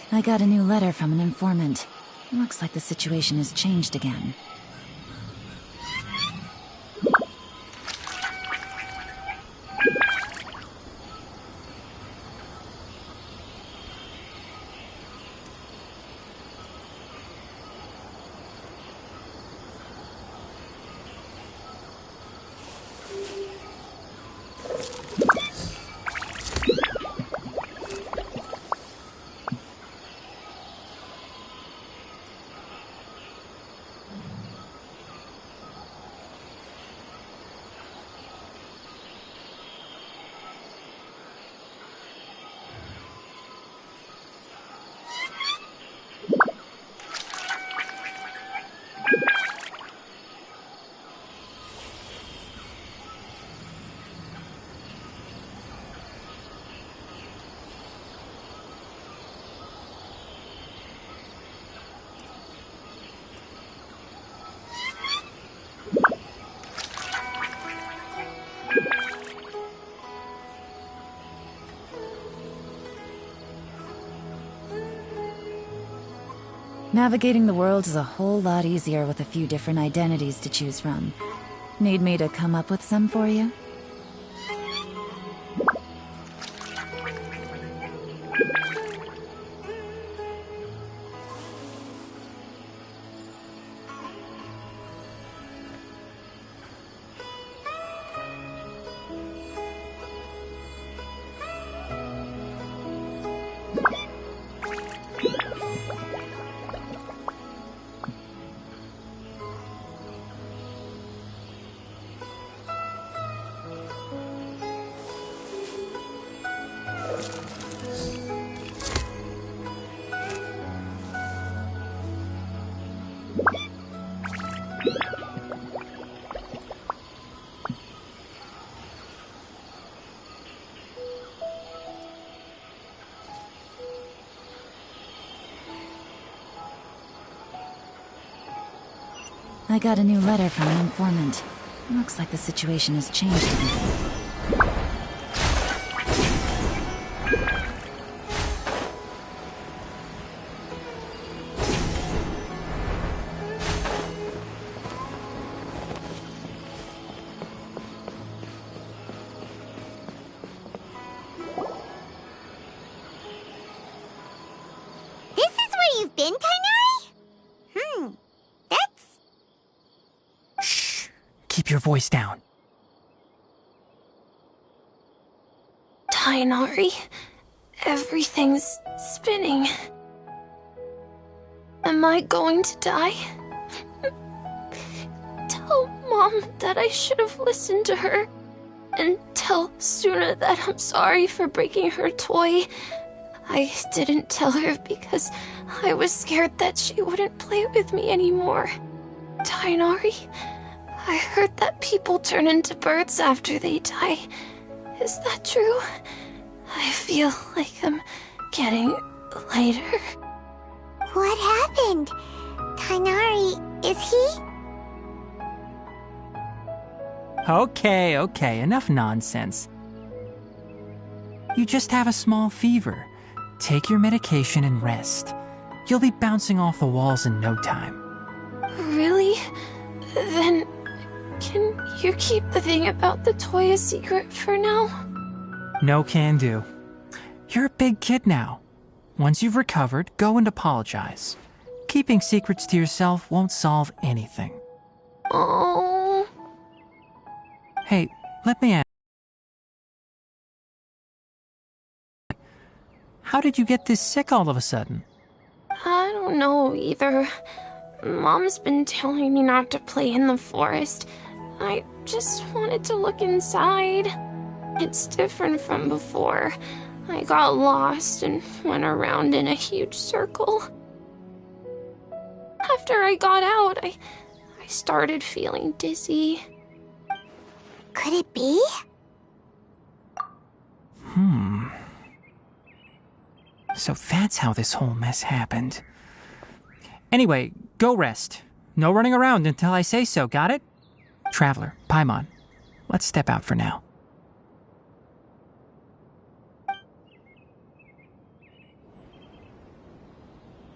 I got a new letter from an informant. Looks like the situation has changed again. Navigating the world is a whole lot easier with a few different identities to choose from. Need me to come up with some for you? I got a new letter from an informant. Looks like the situation has changed again. This is where you've been, Tighnari? That's... Shh! Keep your voice down. Tighnari, everything's spinning. Am I going to die? Tell Mom that I should have listened to her. And tell Suna that I'm sorry for breaking her toy. I didn't tell her because I was scared that she wouldn't play with me anymore. Tighnari, I heard that people turn into birds after they die. Is that true? I feel like I'm getting lighter. What happened? Tighnari, is he? Okay, enough nonsense. You just have a small fever. Take your medication and rest. You'll be bouncing off the walls in no time. Really? Then, can you keep the thing about the toy a secret for now? No can do. You're a big kid now. Once you've recovered, go and apologize. Keeping secrets to yourself won't solve anything. Oh. Hey, let me ask. How did you get this sick all of a sudden? I don't know either. Mom's been telling me not to play in the forest. I just wanted to look inside. It's different from before. I got lost and went around in a huge circle. After I got out, I started feeling dizzy. Could it be? So that's how this whole mess happened. Anyway, go rest. No running around until I say so, got it? Traveler, Paimon, let's step out for now.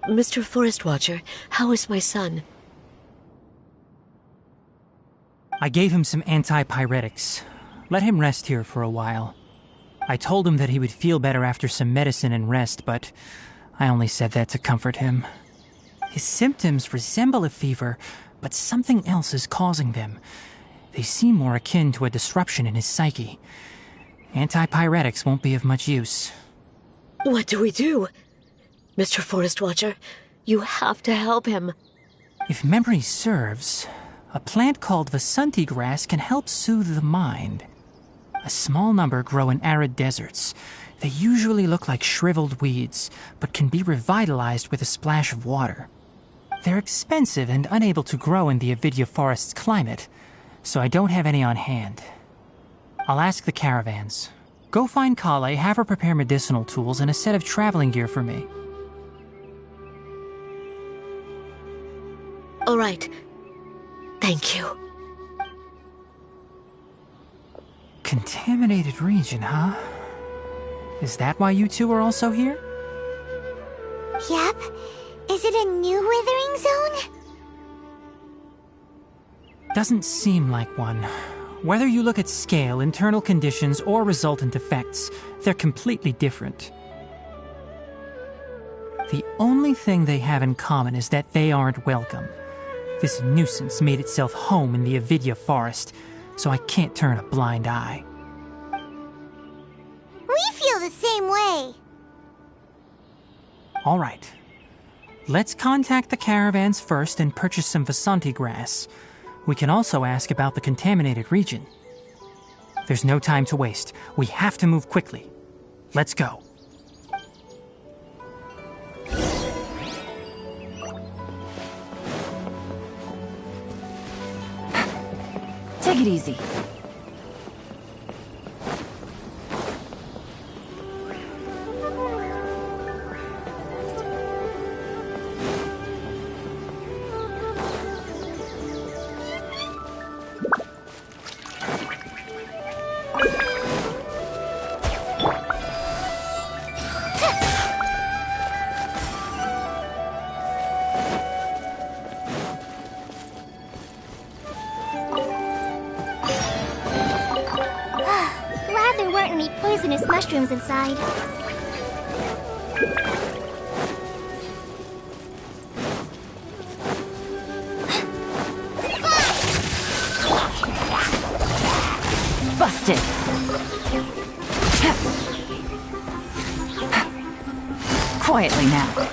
Mr. Forest Watcher, how is my son? I gave him some antipyretics. Let him rest here for a while. I told him that he would feel better after some medicine and rest, but I only said that to comfort him. His symptoms resemble a fever, but something else is causing them. They seem more akin to a disruption in his psyche. Antipyretics won't be of much use. What do we do? Mr. Forest Watcher, you have to help him. If memory serves, a plant called Vasanti grass can help soothe the mind. A small number grow in arid deserts. They usually look like shriveled weeds, but can be revitalized with a splash of water. They're expensive and unable to grow in the Avidya forest's climate, so I don't have any on hand. I'll ask the caravans. Go find Kale, have her prepare medicinal tools and a set of traveling gear for me. All right. Thank you. Contaminated region, huh? Is that why you two are also here? Yep. Is it a new withering zone? Doesn't seem like one. Whether you look at scale, internal conditions, or resultant effects, they're completely different. The only thing they have in common is that they aren't welcome. This nuisance made itself home in the Avidya forest, so I can't turn a blind eye. We feel the same way. All right. Let's contact the caravans first and purchase some Vasanti grass. We can also ask about the contaminated region. There's no time to waste. We have to move quickly. Let's go. Take it easy. Glad there weren't any poisonous mushrooms inside. Busted! Quietly now.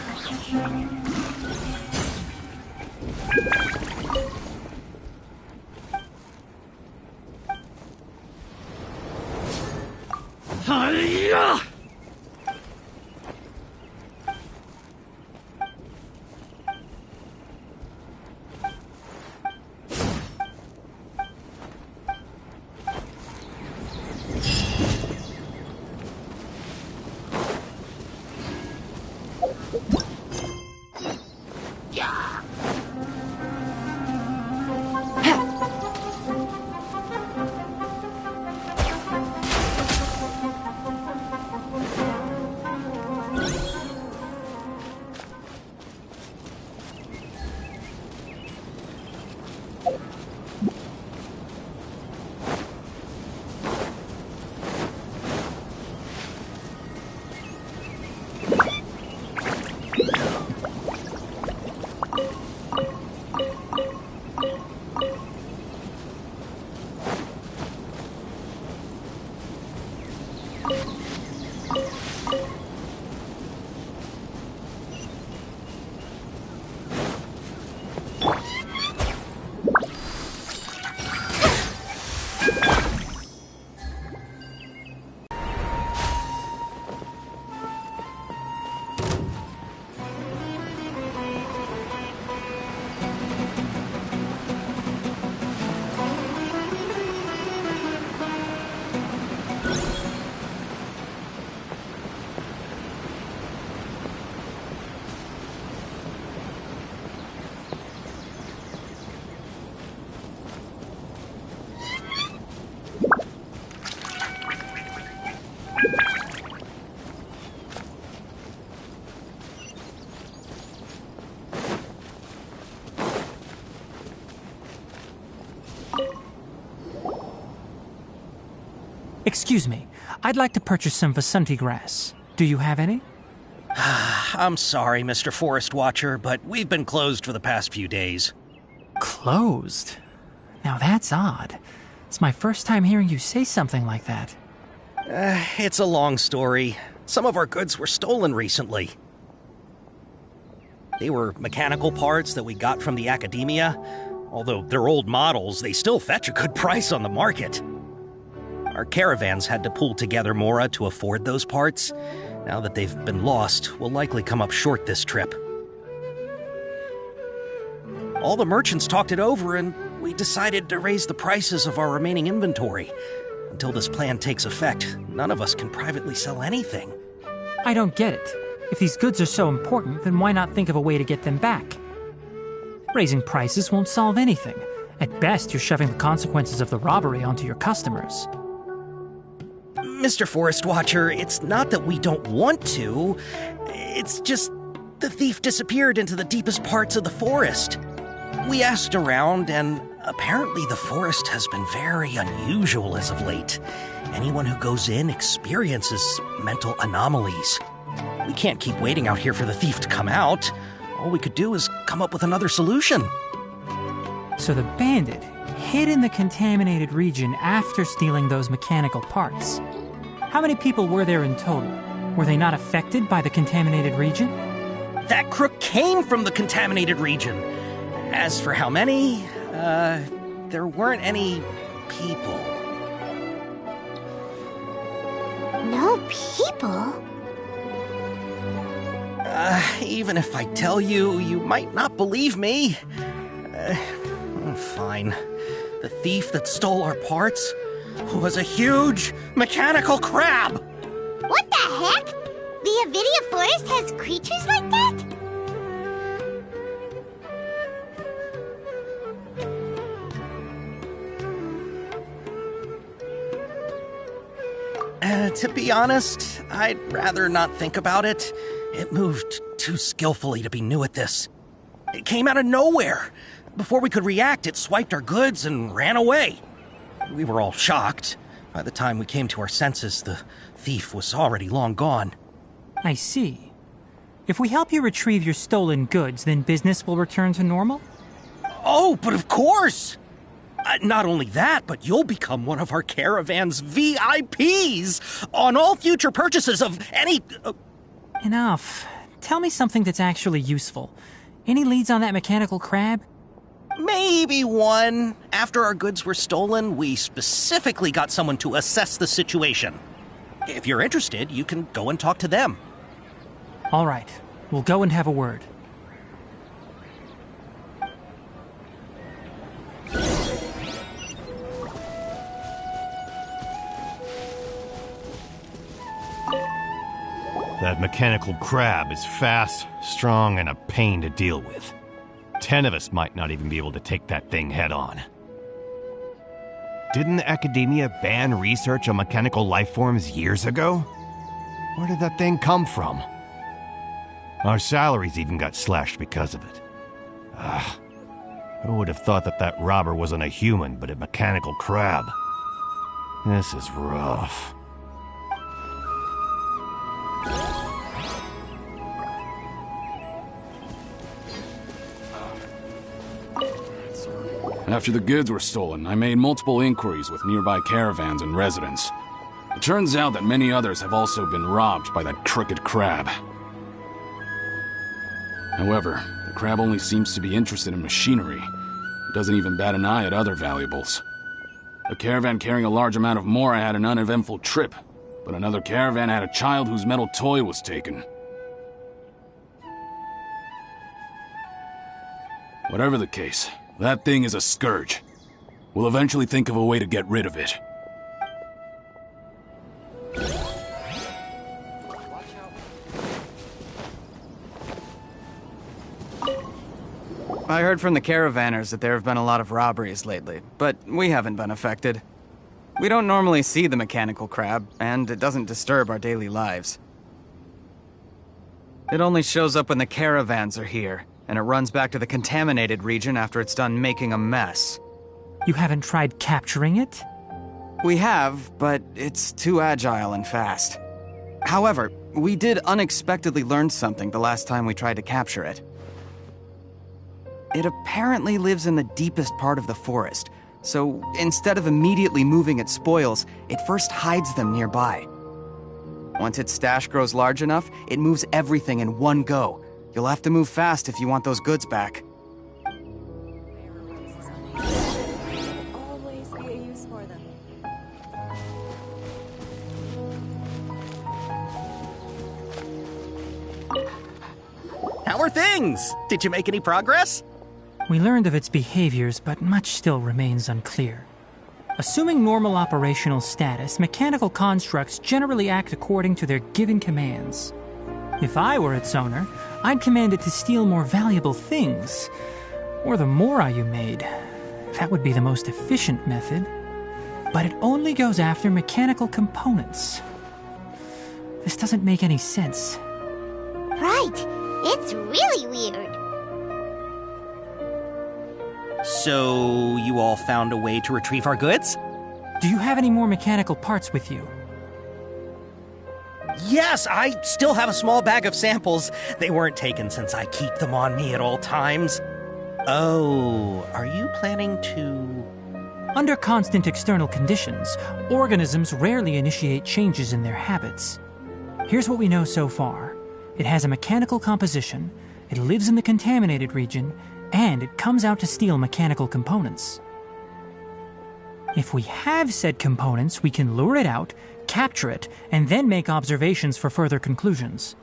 Excuse me, I'd like to purchase some Vasanti grass. Do you have any? I'm sorry, Mr. Forest Watcher, but we've been closed for the past few days. Closed? Now that's odd. It's my first time hearing you say something like that. It's a long story. Some of our goods were stolen recently. They were mechanical parts that we got from the academia. Although they're old models, they still fetch a good price on the market. Our caravans had to pool together Mora to afford those parts. Now that they've been lost, we'll likely come up short this trip. All the merchants talked it over, and we decided to raise the prices of our remaining inventory. Until this plan takes effect, none of us can privately sell anything. I don't get it. If these goods are so important, then why not think of a way to get them back? Raising prices won't solve anything. At best, you're shoving the consequences of the robbery onto your customers. Mr. Forest Watcher, it's not that we don't want to. It's just the thief disappeared into the deepest parts of the forest. We asked around, and apparently the forest has been very unusual as of late. Anyone who goes in experiences mental anomalies. We can't keep waiting out here for the thief to come out. All we could do is come up with another solution. So the bandit hid in the contaminated region after stealing those mechanical parts. How many people were there in total? Were they not affected by the contaminated region? That crook came from the contaminated region. As for how many, there weren't any people. No people? Even if I tell you, you might not believe me. Fine. The thief that stole our parts was a huge mechanical crab! What the heck? The Avidia Forest has creatures like that? To be honest, I'd rather not think about it. It moved too skillfully to be new at this. It came out of nowhere. Before we could react, it swiped our goods and ran away. We were all shocked. By the time we came to our senses, the thief was already long gone. I see. If we help you retrieve your stolen goods, then business will return to normal? Oh, but of course! Not only that, but you'll become one of our caravan's VIPs on all future purchases of any... Enough. Tell me something that's actually useful. Any leads on that mechanical crab? Maybe one. After our goods were stolen, we specifically got someone to assess the situation. If you're interested, you can go and talk to them. All right. We'll go and have a word. That mechanical crab is fast, strong, and a pain to deal with. 10 of us might not even be able to take that thing head on. Didn't the academia ban research on mechanical life forms years ago? Where did that thing come from? Our salaries even got slashed because of it. Who would have thought that that robber wasn't a human, but a mechanical crab? This is rough. After the goods were stolen, I made multiple inquiries with nearby caravans and residents. It turns out that many others have also been robbed by that crooked crab. However, the crab only seems to be interested in machinery. It doesn't even bat an eye at other valuables. A caravan carrying a large amount of Mora had an uneventful trip, but another caravan had a child whose metal toy was taken. Whatever the case, that thing is a scourge. We'll eventually think of a way to get rid of it. I heard from the caravanners that there have been a lot of robberies lately, but we haven't been affected. We don't normally see the mechanical crab, and it doesn't disturb our daily lives. It only shows up when the caravans are here, and it runs back to the contaminated region after it's done making a mess. You haven't tried capturing it? We have, but it's too agile and fast. However, we did unexpectedly learn something the last time we tried to capture it. It apparently lives in the deepest part of the forest, so instead of immediately moving its spoils, it first hides them nearby. Once its stash grows large enough, it moves everything in one go. You'll have to move fast if you want those goods back. Always be a use for them. How are things? Did you make any progress? We learned of its behaviors, but much still remains unclear. Assuming normal operational status, mechanical constructs generally act according to their given commands. If I were its owner, I'd command it to steal more valuable things. Or the mora you made. That would be the most efficient method. But it only goes after mechanical components. This doesn't make any sense. Right. It's really weird. So, you all found a way to retrieve our goods? Do you have any more mechanical parts with you? Yes, I still have a small bag of samples. They weren't taken since I keep them on me at all times. Oh, are you planning to... Under constant external conditions, organisms rarely initiate changes in their habits. Here's what we know so far. It has a mechanical composition, it lives in the contaminated region, and it comes out to steal mechanical components. If we have said components, we can lure it out, capture it, and then make observations for further conclusions.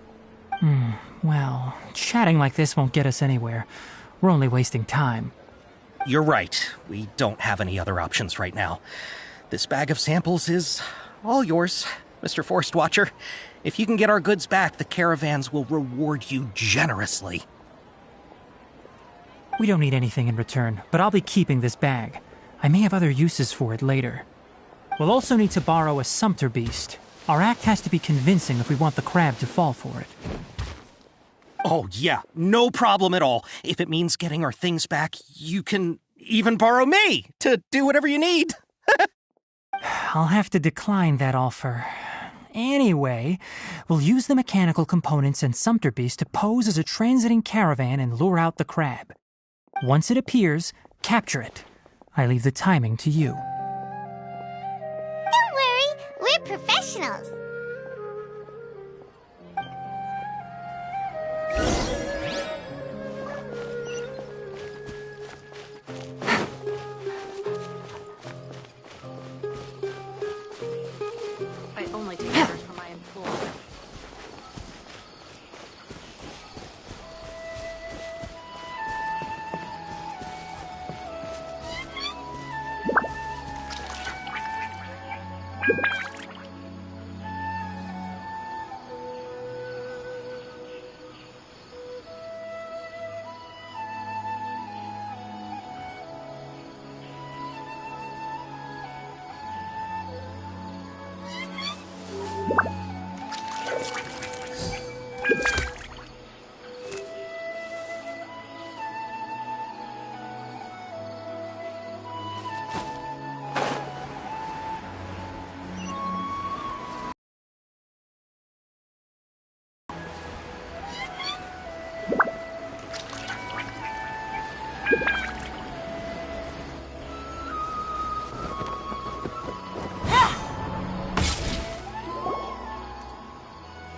Well, chatting like this won't get us anywhere. We're only wasting time. You're right. We don't have any other options right now. This bag of samples is all yours, Mr. Forest Watcher. If you can get our goods back, the caravans will reward you generously. We don't need anything in return, but I'll be keeping this bag. I may have other uses for it later. We'll also need to borrow a sumpter beast. Our act has to be convincing if we want the crab to fall for it. Oh, yeah, no problem at all. If it means getting our things back, you can even borrow me to do whatever you need. I'll have to decline that offer. Anyway, we'll use the mechanical components and sumpter beast to pose as a transiting caravan and lure out the crab. Once it appears, capture it. I leave the timing to you. Don't worry, we're professionals. I only take orders from my employer.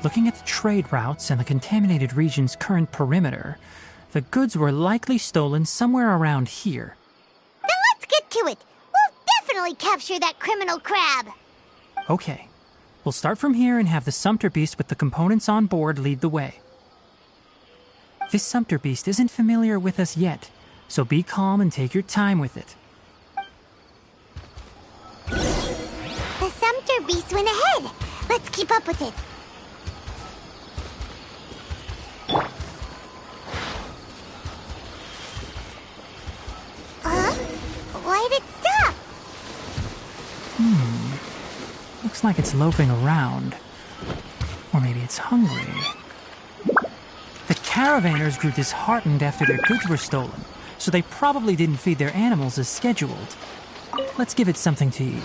Looking at the trade routes and the contaminated region's current perimeter, the goods were likely stolen somewhere around here. Then let's get to it. We'll definitely capture that criminal crab. Okay, we'll start from here and have the sumpter beast with the components on board lead the way. This sumpter beast isn't familiar with us yet, so be calm and take your time with it. The sumpter beast went ahead. Let's keep up with it. Why'd it stop? Looks like it's loafing around. Or maybe it's hungry. The caravanners grew disheartened after their goods were stolen, so they probably didn't feed their animals as scheduled. Let's give it something to eat.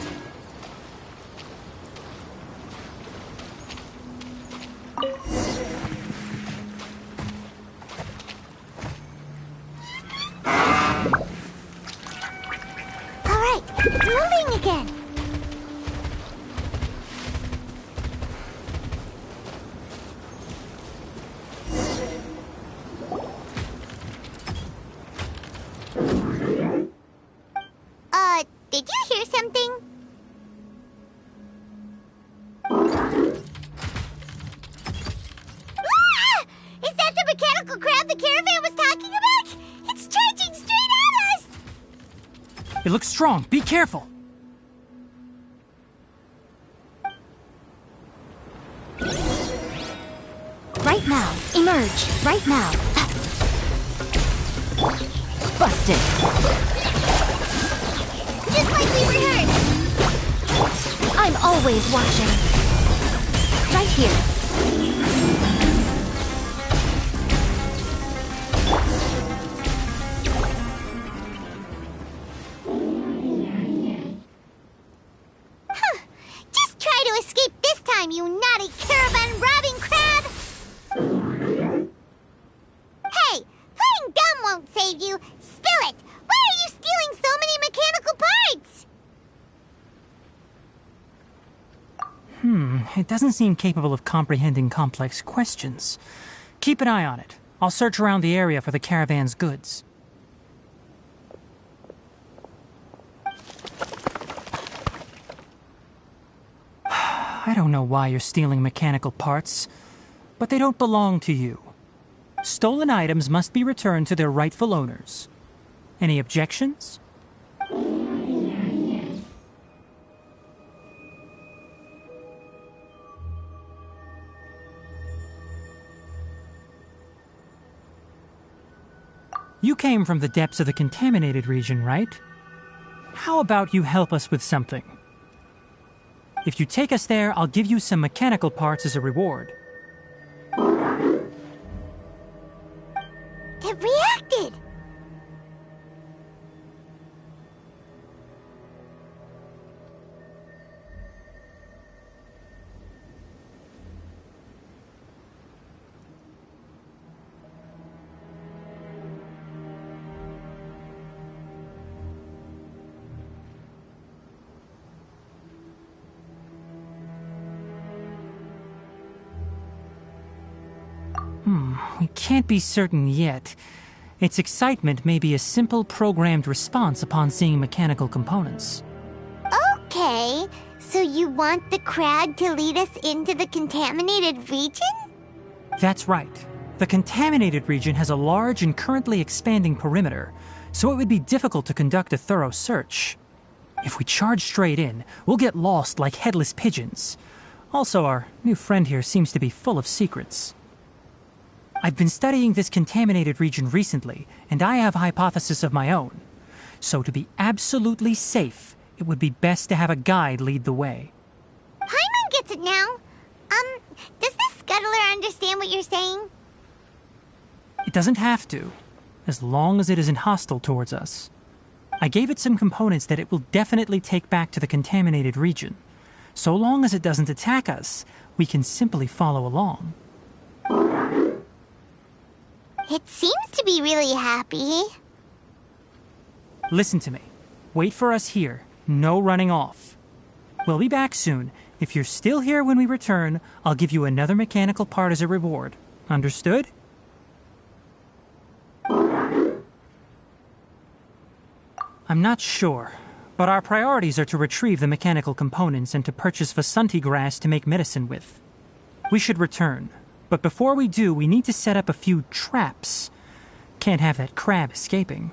mechanical crab the caravan was talking about? It's charging straight at us! It looks strong. Be careful. Right now. Emerge. Right now. Busted. Just like we were heard! I'm always watching. Right here. Just try to escape this time, you naughty caravan-robbing crab! Hey, playing dumb won't save you! Spill it! Why are you stealing so many mechanical parts? It doesn't seem capable of comprehending complex questions. Keep an eye on it. I'll search around the area for the caravan's goods. I don't know why you're stealing mechanical parts, but they don't belong to you. Stolen items must be returned to their rightful owners. Any objections? You came from the depths of the contaminated region, right? How about you help us with something? If you take us there, I'll give you some mechanical parts as a reward. It reacted! We can't be certain yet. Its excitement may be a simple programmed response upon seeing mechanical components. Okay, so you want the crab to lead us into the contaminated region? That's right. The contaminated region has a large and currently expanding perimeter, so it would be difficult to conduct a thorough search. If we charge straight in, we'll get lost like headless pigeons. Also, our new friend here seems to be full of secrets. I've been studying this contaminated region recently, and I have a hypothesis of my own. So to be absolutely safe, it would be best to have a guide lead the way. Paimon gets it now. Does this scuttler understand what you're saying? It doesn't have to, as long as it isn't hostile towards us. I gave it some components that it will definitely take back to the contaminated region. So long as it doesn't attack us, we can simply follow along. It seems to be really happy. Listen to me. Wait for us here. No running off. We'll be back soon. If you're still here when we return, I'll give you another mechanical part as a reward. Understood? I'm not sure, but our priorities are to retrieve the mechanical components and to purchase Vasanti grass to make medicine with. We should return, but before we do, we need to set up a few traps. Can't have that crab escaping.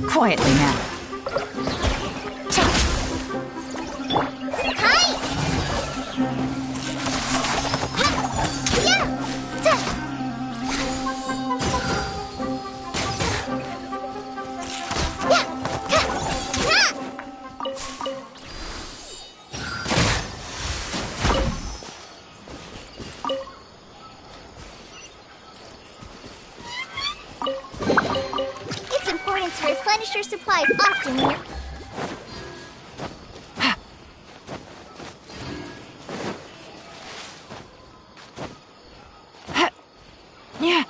Quietly now. replenish your supplies often when you're... Yeah.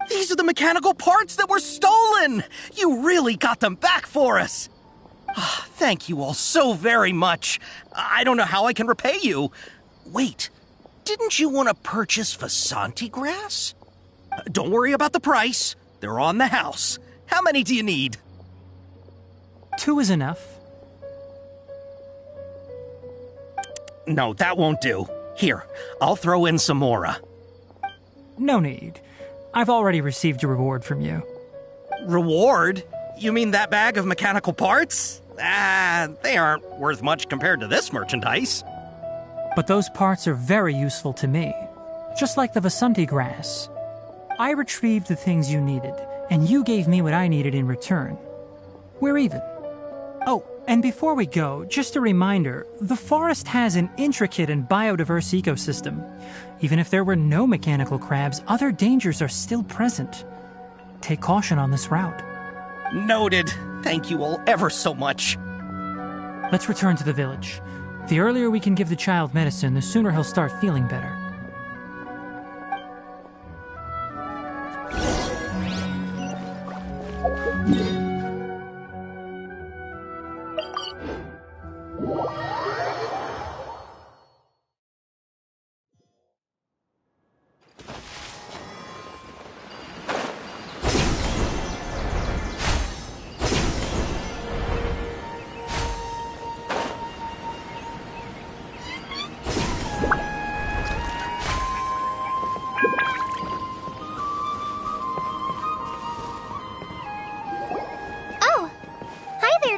These are the mechanical parts that were stolen! You really got them back for us! Thank you all so very much. I don't know how I can repay you. Wait, didn't you want to purchase Vasanti grass? Don't worry about the price. They're on the house. How many do you need? 2 is enough. No, that won't do. Here, I'll throw in some more. No need. I've already received a reward from you. Reward? You mean that bag of mechanical parts? They aren't worth much compared to this merchandise. But those parts are very useful to me. Just like the Vasanti grass. I retrieved the things you needed, and you gave me what I needed in return. We're even. Oh, and before we go, just a reminder, the forest has an intricate and biodiverse ecosystem. Even if there were no mechanical crabs, other dangers are still present. Take caution on this route. Noted. Thank you all ever so much. Let's return to the village. The earlier we can give the child medicine, the sooner he'll start feeling better.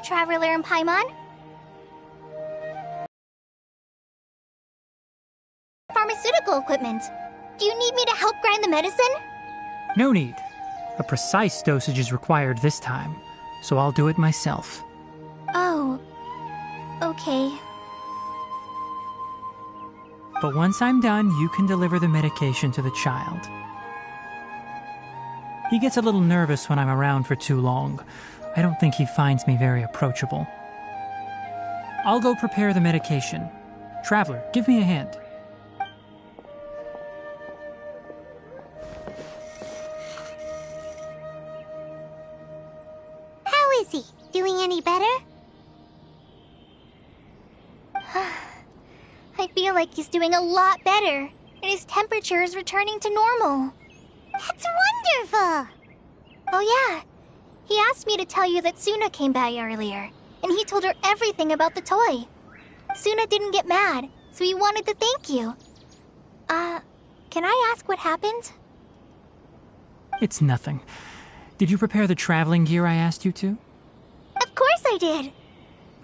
Traveler and Paimon. Pharmaceutical equipment. Do you need me to help grind the medicine? No need. A precise dosage is required this time, so I'll do it myself. Oh, okay. But once I'm done, you can deliver the medication to the child. He gets a little nervous when I'm around for too long. I don't think he finds me very approachable. I'll go prepare the medication. Traveler, give me a hand. How is he? Doing any better? I feel like he's doing a lot better, and his temperature is returning to normal. That's wonderful! Oh yeah. He asked me to tell you that Suna came by earlier, and he told her everything about the toy. Suna didn't get mad, so he wanted to thank you. Can I ask what happened? It's nothing. Did you prepare the traveling gear I asked you to? Of course I did.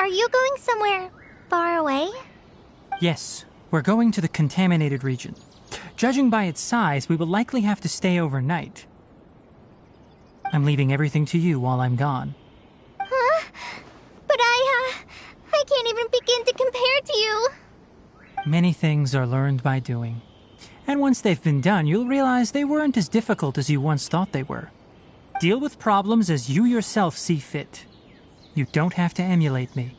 Are you going somewhere far away? Yes, we're going to the contaminated region. Judging by its size, we will likely have to stay overnight. I'm leaving everything to you while I'm gone. Huh? But I can't even begin to compare to you. Many things are learned by doing. And once they've been done, you'll realize they weren't as difficult as you once thought they were. Deal with problems as you yourself see fit. You don't have to emulate me.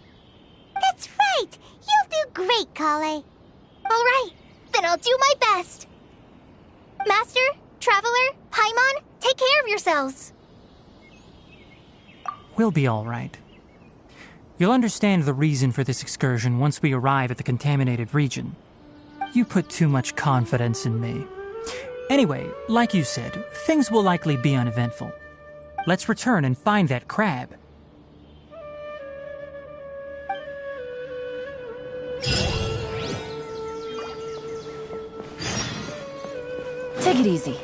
That's right! You'll do great, Kale. All right, then I'll do my best. Master, Traveler, Paimon, take care of yourselves. We'll be all right. You'll understand the reason for this excursion once we arrive at the contaminated region. You put too much confidence in me. Anyway, like you said, things will likely be uneventful. Let's return and find that crab. Take it easy.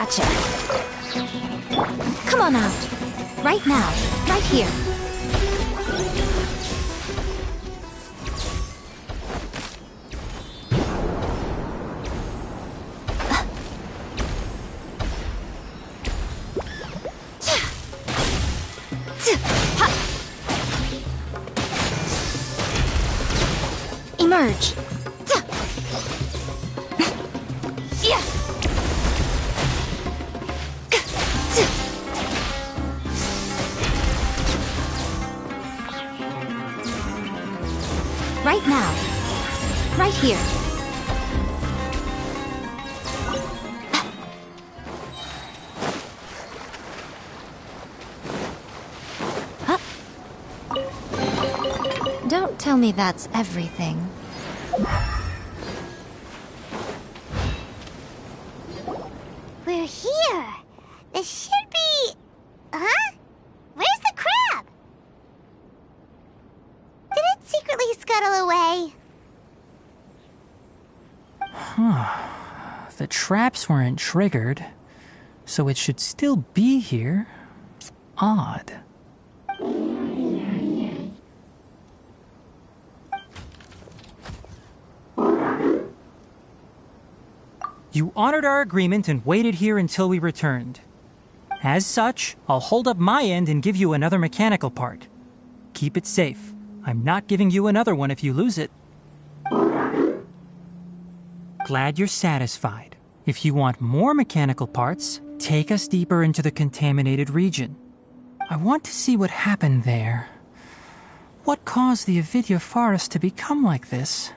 Gotcha. Come on out. Right now. Right here. Emerge. Right now. Right here. Huh? Don't tell me that's everything. We're here. This should be... Huh? Where's the crab? Did it secretly scuttle away? The traps weren't triggered, so it should still be here. Odd. You honored our agreement and waited here until we returned. As such, I'll hold up my end and give you another mechanical part. Keep it safe. I'm not giving you another one if you lose it. Glad you're satisfied. If you want more mechanical parts, take us deeper into the contaminated region. I want to see what happened there. What caused the Avidya forest to become like this?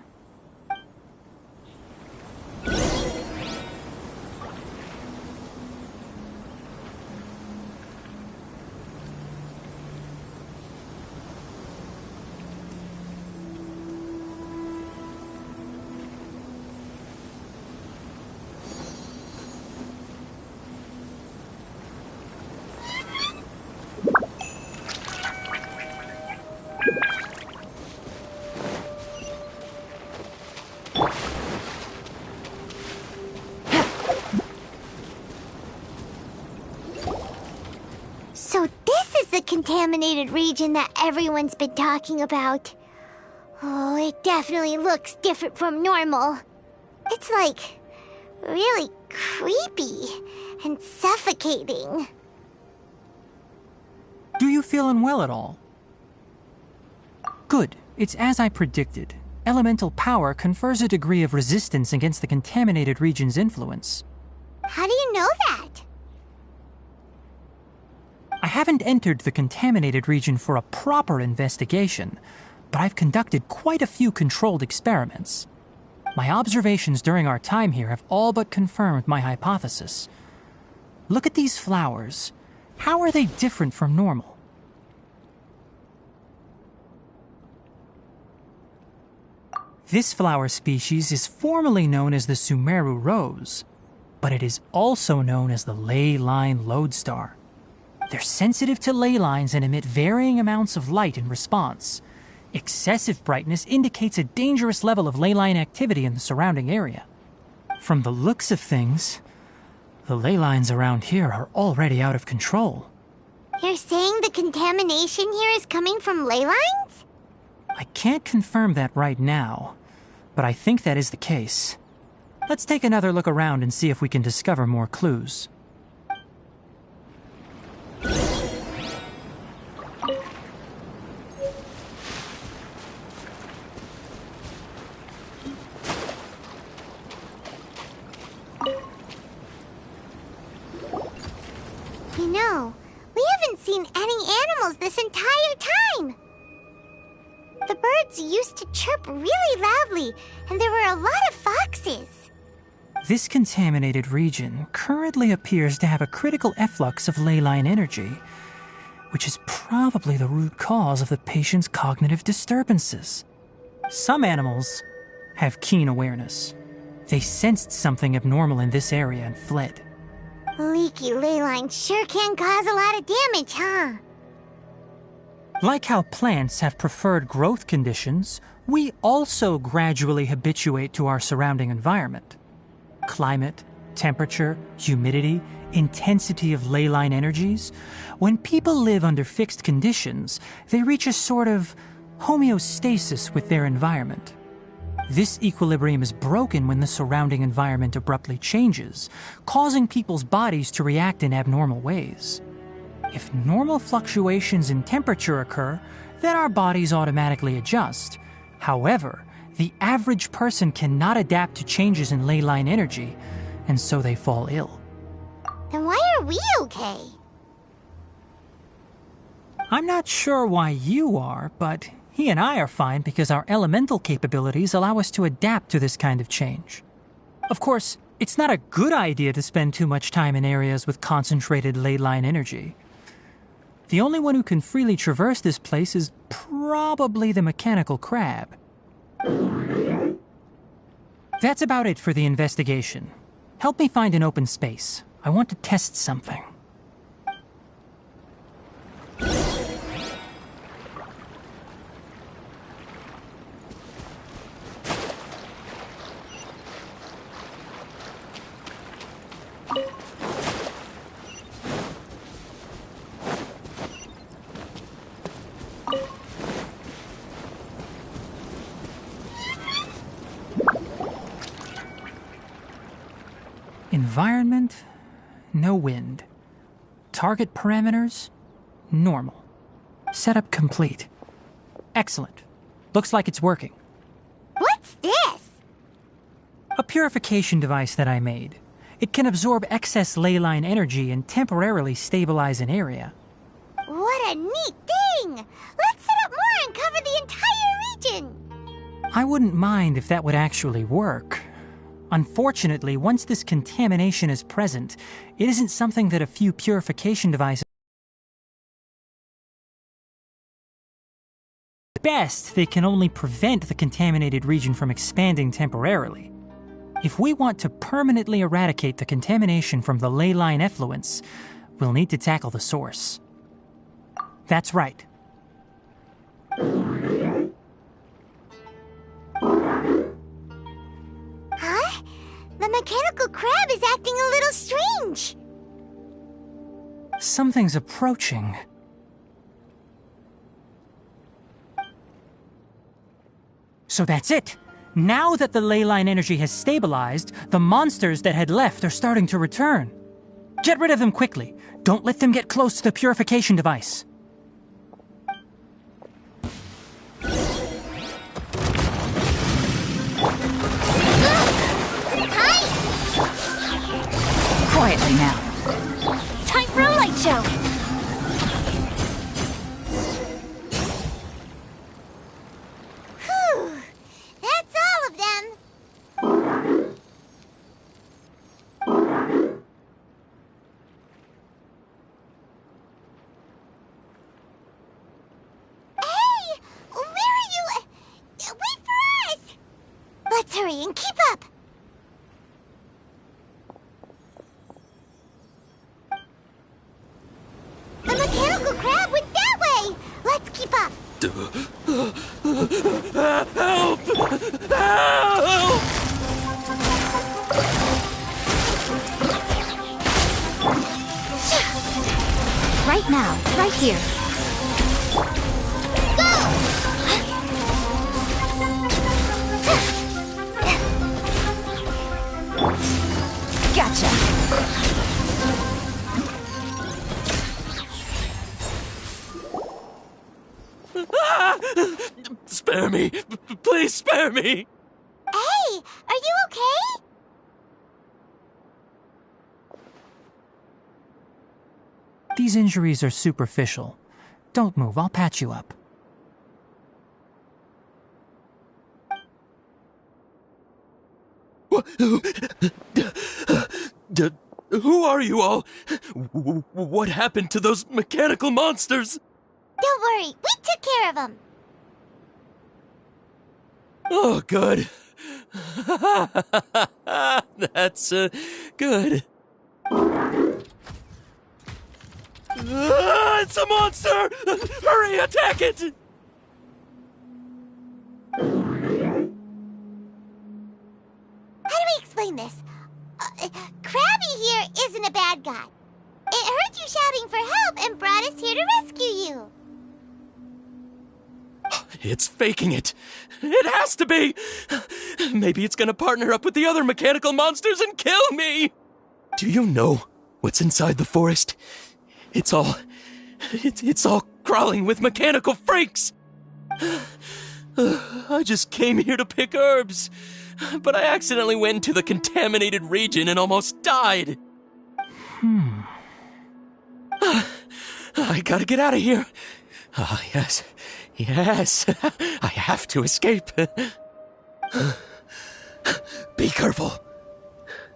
So this is the contaminated region that everyone's been talking about. Oh, it definitely looks different from normal. It's like really creepy and suffocating. Do you feel unwell at all? Good. It's as I predicted. Elemental power confers a degree of resistance against the contaminated region's influence. How do you know that? I haven't entered the contaminated region for a proper investigation, but I've conducted quite a few controlled experiments. My observations during our time here have all but confirmed my hypothesis. Look at these flowers. How are they different from normal? This flower species is formally known as the Sumeru rose, but it is also known as the ley line lodestar. They're sensitive to ley lines and emit varying amounts of light in response. Excessive brightness indicates a dangerous level of ley line activity in the surrounding area. From the looks of things, the ley lines around here are already out of control. You're saying the contamination here is coming from ley lines? I can't confirm that right now, but I think that is the case. Let's take another look around and see if we can discover more clues. You know, we haven't seen any animals this entire time. The birds used to chirp really loudly, and there were a lot of foxes. This contaminated region currently appears to have a critical efflux of ley line energy, which is probably the root cause of the patient's cognitive disturbances. Some animals have keen awareness. They sensed something abnormal in this area and fled. Leaky ley lines sure can cause a lot of damage, huh? Like how plants have preferred growth conditions, we also gradually habituate to our surrounding environment. Climate, temperature, humidity, intensity of ley line energies. When people live under fixed conditions, they reach a sort of homeostasis with their environment. This equilibrium is broken when the surrounding environment abruptly changes, causing people's bodies to react in abnormal ways. If normal fluctuations in temperature occur, then our bodies automatically adjust. However, the average person cannot adapt to changes in ley line energy, and so they fall ill. Then why are we okay? I'm not sure why you are, but he and I are fine because our elemental capabilities allow us to adapt to this kind of change. Of course, it's not a good idea to spend too much time in areas with concentrated ley line energy. The only one who can freely traverse this place is probably the mechanical crab. That's about it for the investigation. Help me find an open space. I want to test something. Environment, no wind. Target parameters, normal. Setup complete. Excellent. Looks like it's working. What's this? A purification device that I made. It can absorb excess ley line energy and temporarily stabilize an area. What a neat thing! Let's set up more and cover the entire region! I wouldn't mind if that would actually work. Unfortunately, once this contamination is present, it isn't something that a few purification devices... At best, they can only prevent the contaminated region from expanding temporarily. If we want to permanently eradicate the contamination from the ley line effluents, we'll need to tackle the source. That's right. Huh? The mechanical crab is acting a little strange. Something's approaching. So that's it. Now that the ley line energy has stabilized, the monsters that had left are starting to return. Get rid of them quickly. Don't let them get close to the purification device. Quietly now. Time for a light show. Whew. That's all of them. Hey! Where are you? Wait for us! Let's hurry and keep up. The mechanical crab went that way! Let's keep up! Help! Help! Right now, right here. Gotcha. Spare me! Please spare me! Hey! Are you okay? These injuries are superficial. Don't move, I'll patch you up. Who are you all? What happened to those mechanical monsters? Don't worry, we took care of them. Oh, good. That's, good. It's a monster! Hurry, attack it! How do we explain this? Krabby here isn't a bad guy. It heard you shouting for help and brought us here to rescue you. It's faking it. It has to be. Maybe it's gonna partner up with the other mechanical monsters and kill me. Do you know what's inside the forest? It's all crawling with mechanical freaks. I just came here to pick herbs, but I accidentally went into the contaminated region and almost died. I gotta get out of here. Ah, yes. Yes. I have to escape. Be careful.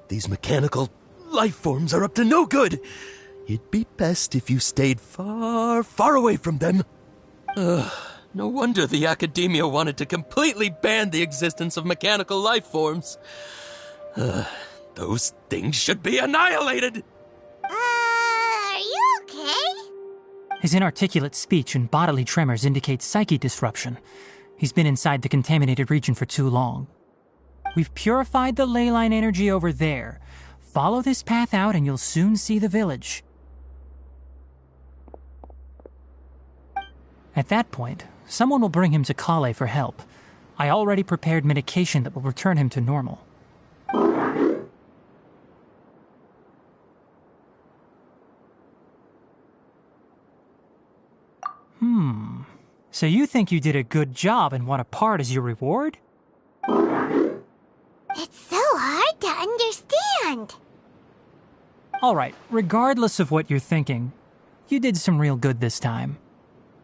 These mechanical life forms are up to no good. It'd be best if you stayed far, far away from them. No wonder the academia wanted to completely ban the existence of mechanical life forms. Those things should be annihilated. Are you okay? His inarticulate speech and bodily tremors indicate psyche disruption. He's been inside the contaminated region for too long. We've purified the ley line energy over there. Follow this path out and you'll soon see the village. At that point, someone will bring him to Kale for help. I already prepared medication that will return him to normal. So you think you did a good job and want a part as your reward? It's so hard to understand. Alright, regardless of what you're thinking, you did some real good this time.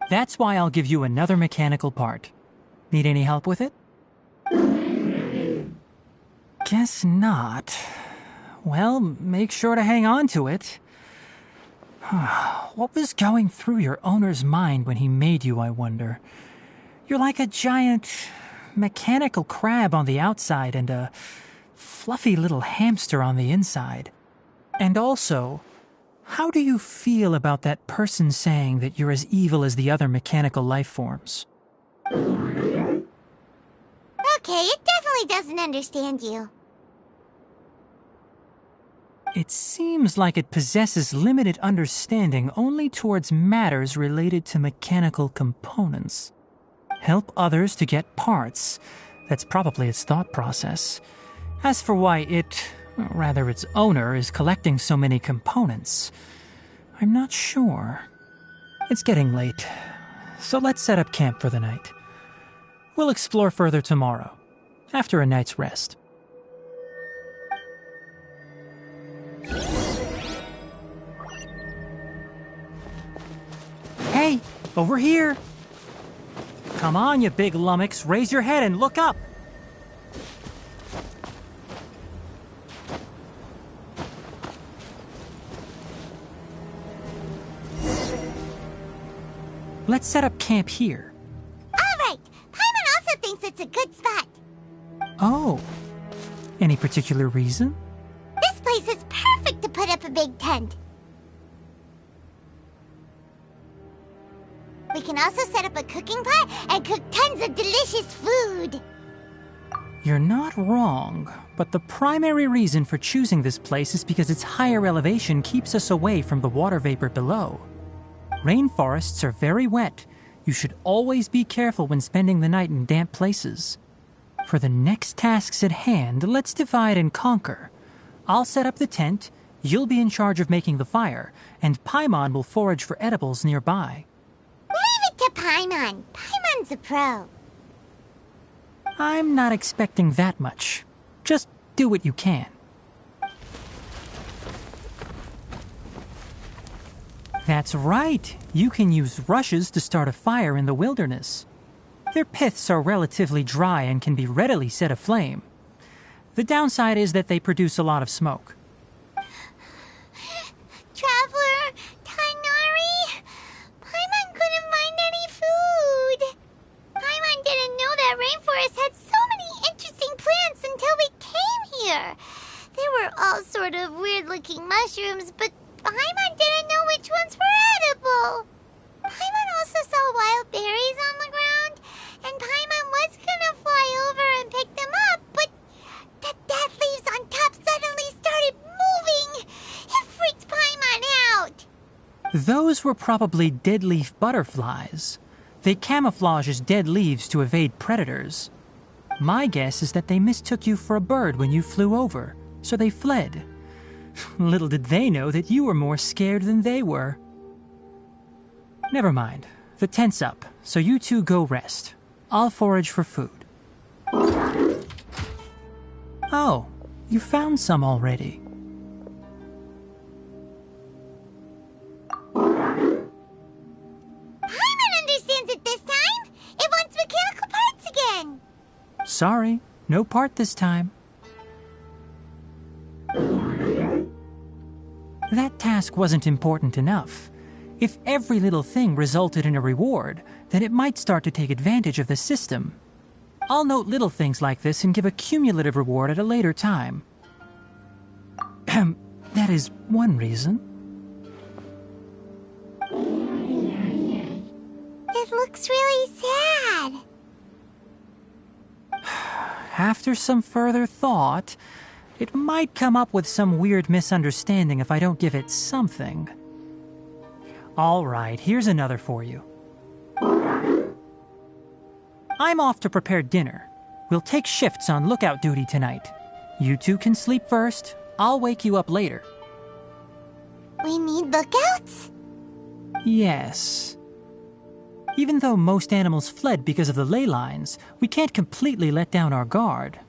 That's why I'll give you another mechanical part. Need any help with it? Guess not. Well, make sure to hang on to it. What was going through your owner's mind when he made you, I wonder? You're like a giant mechanical crab on the outside and a fluffy little hamster on the inside. And also, how do you feel about that person saying that you're as evil as the other mechanical life forms? Okay, it definitely doesn't understand you. It seems like it possesses limited understanding only towards matters related to mechanical components. Help others to get parts. That's probably its thought process. As for why it, or rather its owner, is collecting so many components, I'm not sure. It's getting late, so let's set up camp for the night. We'll explore further tomorrow, after a night's rest. Hey, over here! Come on, you big lummox, raise your head and look up! Let's set up camp here. Alright, Paimon also thinks it's a good spot. Oh, any particular reason? This place is perfect to put up a big tent. We can also set up a cooking pot and cook tons of delicious food. You're not wrong, but the primary reason for choosing this place is because its higher elevation keeps us away from the water vapor below. Rainforests are very wet. You should always be careful when spending the night in damp places. For the next tasks at hand, let's divide and conquer. I'll set up the tent, you'll be in charge of making the fire, and Paimon will forage for edibles nearby. Leave it to Paimon. Paimon's a pro. I'm not expecting that much. Just do what you can. That's right. You can use rushes to start a fire in the wilderness. Their piths are relatively dry and can be readily set aflame. The downside is that they produce a lot of smoke. Traveler, Tighnari, Paimon couldn't find any food. Paimon didn't know that rainforest had so many interesting plants until we came here. They were all sort of weird-looking mushrooms, but Paimon didn't know which ones were edible. Paimon also saw wild berries on the ground, and Paimon was gonna fly over and pick them up, but the dead leaves on top suddenly started Those were probably dead leaf butterflies. They camouflage as dead leaves to evade predators. My guess is that they mistook you for a bird when you flew over, so they fled. Little did they know that you were more scared than they were. Never mind. The tent's up, so you two go rest. I'll forage for food. Oh, you found some already. Paimon understands it this time! It wants mechanical parts again! Sorry, no part this time. That task wasn't important enough. If every little thing resulted in a reward, then it might start to take advantage of the system. I'll note little things like this and give a cumulative reward at a later time. That is one reason. It looks really sad. After some further thought, it might come up with some weird misunderstanding if I don't give it something. All right, here's another for you. I'm off to prepare dinner. We'll take shifts on lookout duty tonight. You two can sleep first. I'll wake you up later. We need lookouts? Yes. Even though most animals fled because of the ley lines, we can't completely let down our guard.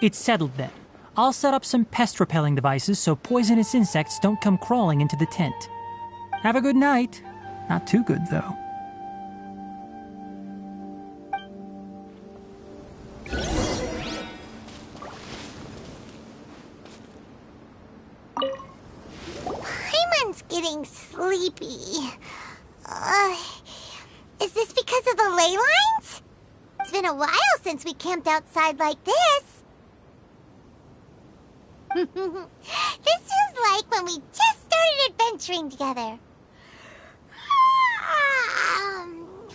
It's settled then. I'll set up some pest-repelling devices so poisonous insects don't come crawling into the tent. Have a good night. Not too good, though. Paimon's getting sleepy. Is this because of the ley lines? It's been a while since we camped outside like this. This feels like when we just started adventuring together.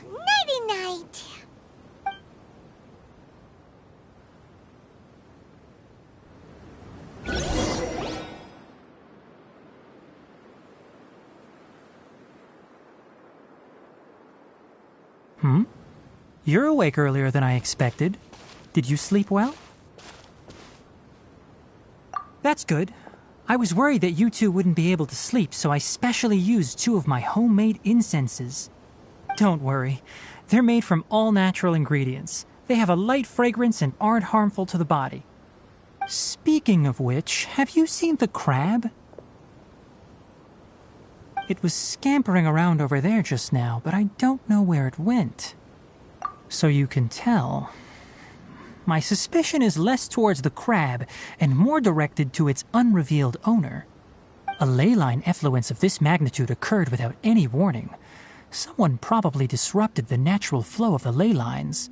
Nighty-night. You're awake earlier than I expected. Did you sleep well? That's good. I was worried that you two wouldn't be able to sleep, so I specially used 2 of my homemade incenses. Don't worry. They're made from all natural ingredients. They have a light fragrance and aren't harmful to the body. Speaking of which, have you seen the crab? It was scampering around over there just now, but I don't know where it went. So you can tell. My suspicion is less towards the crab and more directed to its unrevealed owner. A ley line effluence of this magnitude occurred without any warning. Someone probably disrupted the natural flow of the ley lines.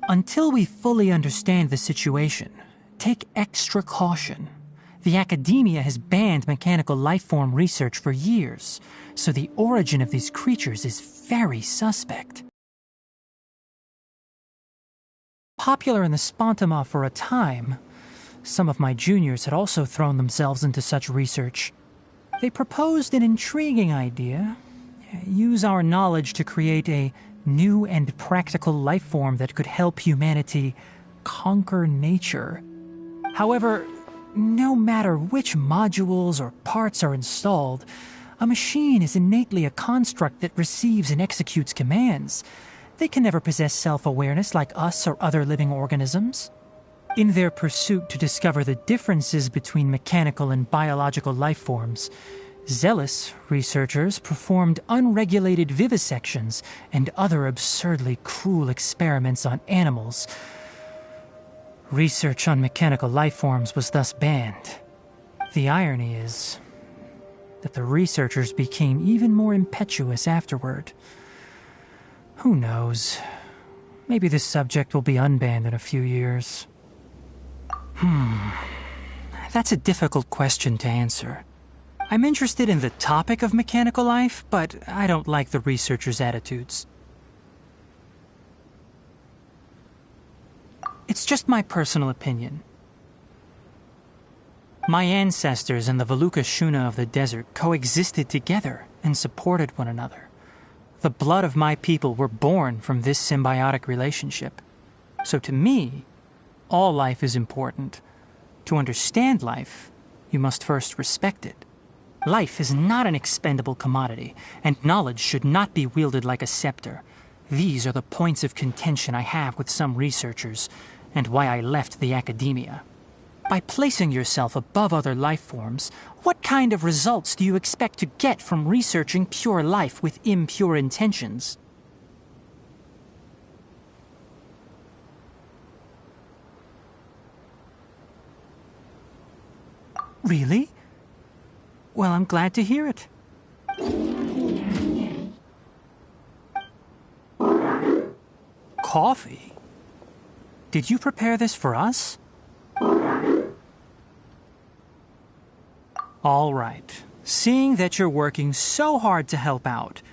Until we fully understand the situation, take extra caution. The academia has banned mechanical lifeform research for years, so the origin of these creatures is very suspect. Popular in the Spontama for a time, some of my juniors had also thrown themselves into such research. They proposed an intriguing idea: use our knowledge to create a new and practical life form that could help humanity conquer nature. However, no matter which modules or parts are installed, a machine is innately a construct that receives and executes commands. They can never possess self-awareness like us or other living organisms. In their pursuit to discover the differences between mechanical and biological life forms, zealous researchers performed unregulated vivisections and other absurdly cruel experiments on animals. Research on mechanical life forms was thus banned. The irony is that the researchers became even more impetuous afterward. Who knows? Maybe this subject will be unbanned in a few years. That's a difficult question to answer. I'm interested in the topic of mechanical life, but I don't like the researchers' attitudes. It's just my personal opinion. My ancestors and the Veluca Shuna of the desert coexisted together and supported one another. The blood of my people were born from this symbiotic relationship. So to me, all life is important. To understand life, you must first respect it. Life is not an expendable commodity, and knowledge should not be wielded like a scepter. These are the points of contention I have with some researchers, and why I left the academia. By placing yourself above other life forms, what kind of results do you expect to get from researching pure life with impure intentions? Really? Well, I'm glad to hear it. Coffee? Did you prepare this for us? All right. Seeing that you're working so hard to help out,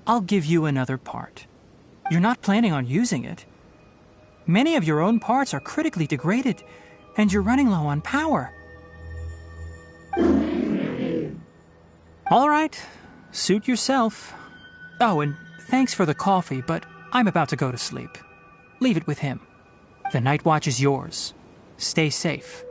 I'll give you another part. You're not planning on using it. Many of your own parts are critically degraded, and you're running low on power. All right. Suit yourself. Oh, and thanks for the coffee, but I'm about to go to sleep. Leave it with him. The night watch is yours. Stay safe.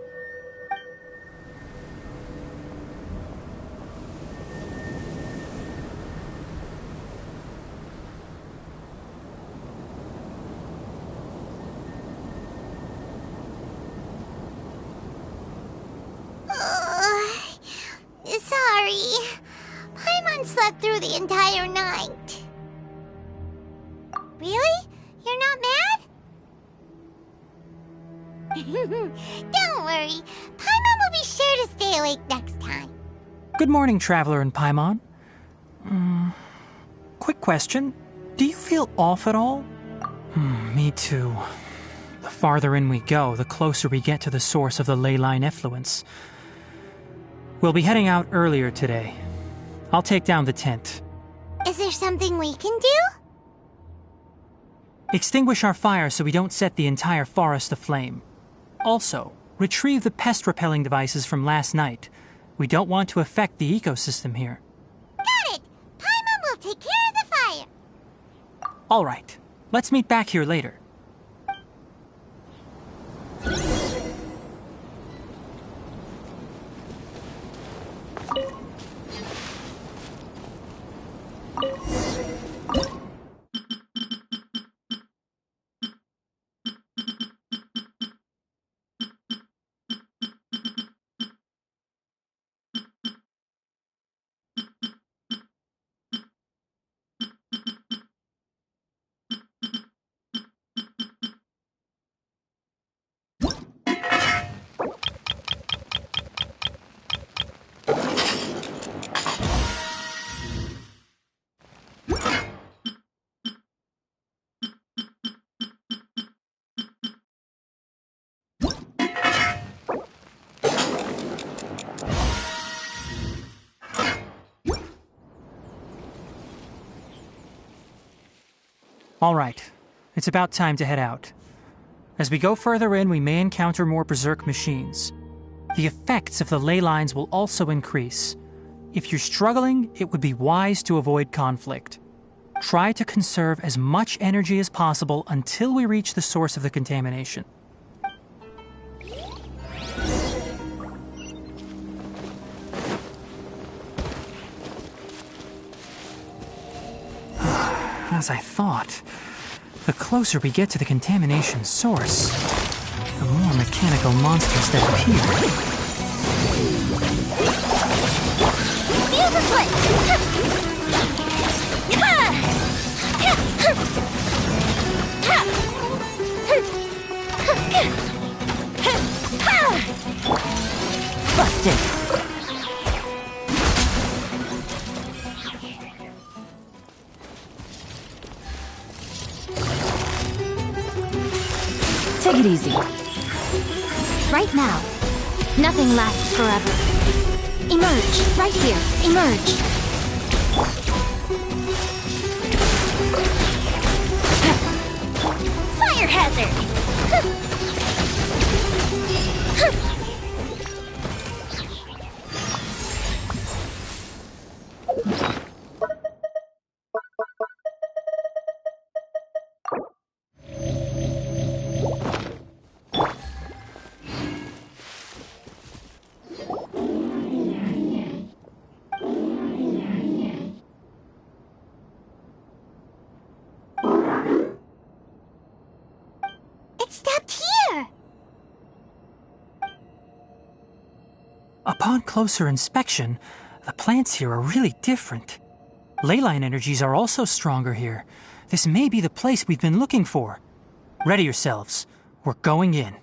Sorry. Paimon slept through the entire night. Really? You're not mad? Don't worry. Paimon will be sure to stay awake next time. Good morning, Traveler and Paimon. Quick question. Do you feel off at all? Me too. The farther in we go, the closer we get to the source of the ley line effluence. We'll be heading out earlier today. I'll take down the tent. Is there something we can do? Extinguish our fire so we don't set the entire forest aflame. Also, retrieve the pest-repelling devices from last night. We don't want to affect the ecosystem here. Got it! Paimon will take care of the fire. All right. Let's meet back here later. All right. It's about time to head out. As we go further in, we may encounter more berserk machines. The effects of the ley lines will also increase. If you're struggling, it would be wise to avoid conflict. Try to conserve as much energy as possible until we reach the source of the contamination. As I thought, the closer we get to the contamination source, the more mechanical monsters that appear. Feel the foot! Busted! Take it easy. Right now. Nothing lasts forever. Emerge. Right here. Emerge. Fire hazard! Upon closer inspection, the plants here are really different. Leyline energies are also stronger here. This may be the place we've been looking for. Ready yourselves. We're going in.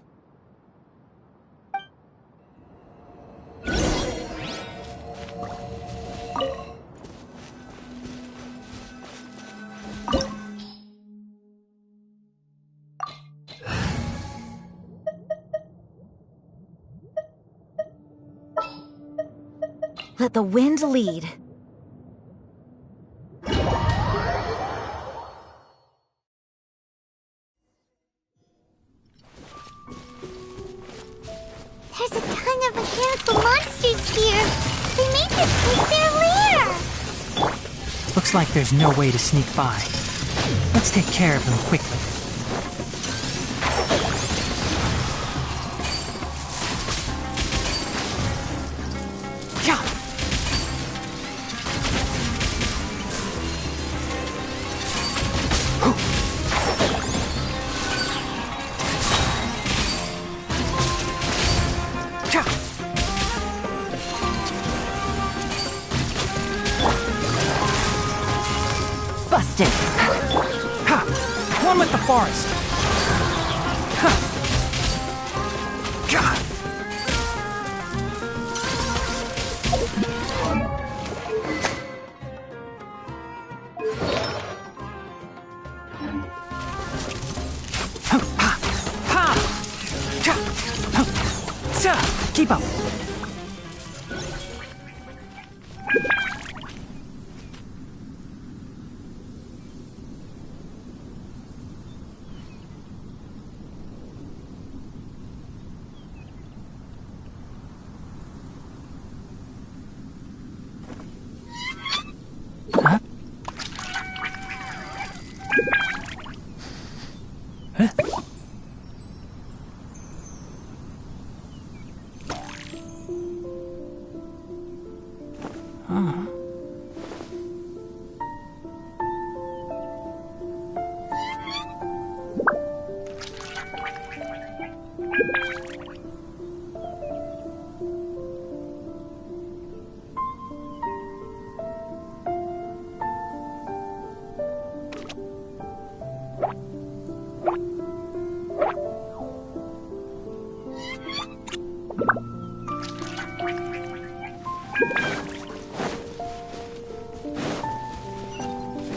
Let the wind lead. There's a ton of mechanical monsters here. They made this place their lair. Looks like there's no way to sneak by. Let's take care of them quickly. Busted! Ha! One with the forest! Ha! God! Keep up! Huh?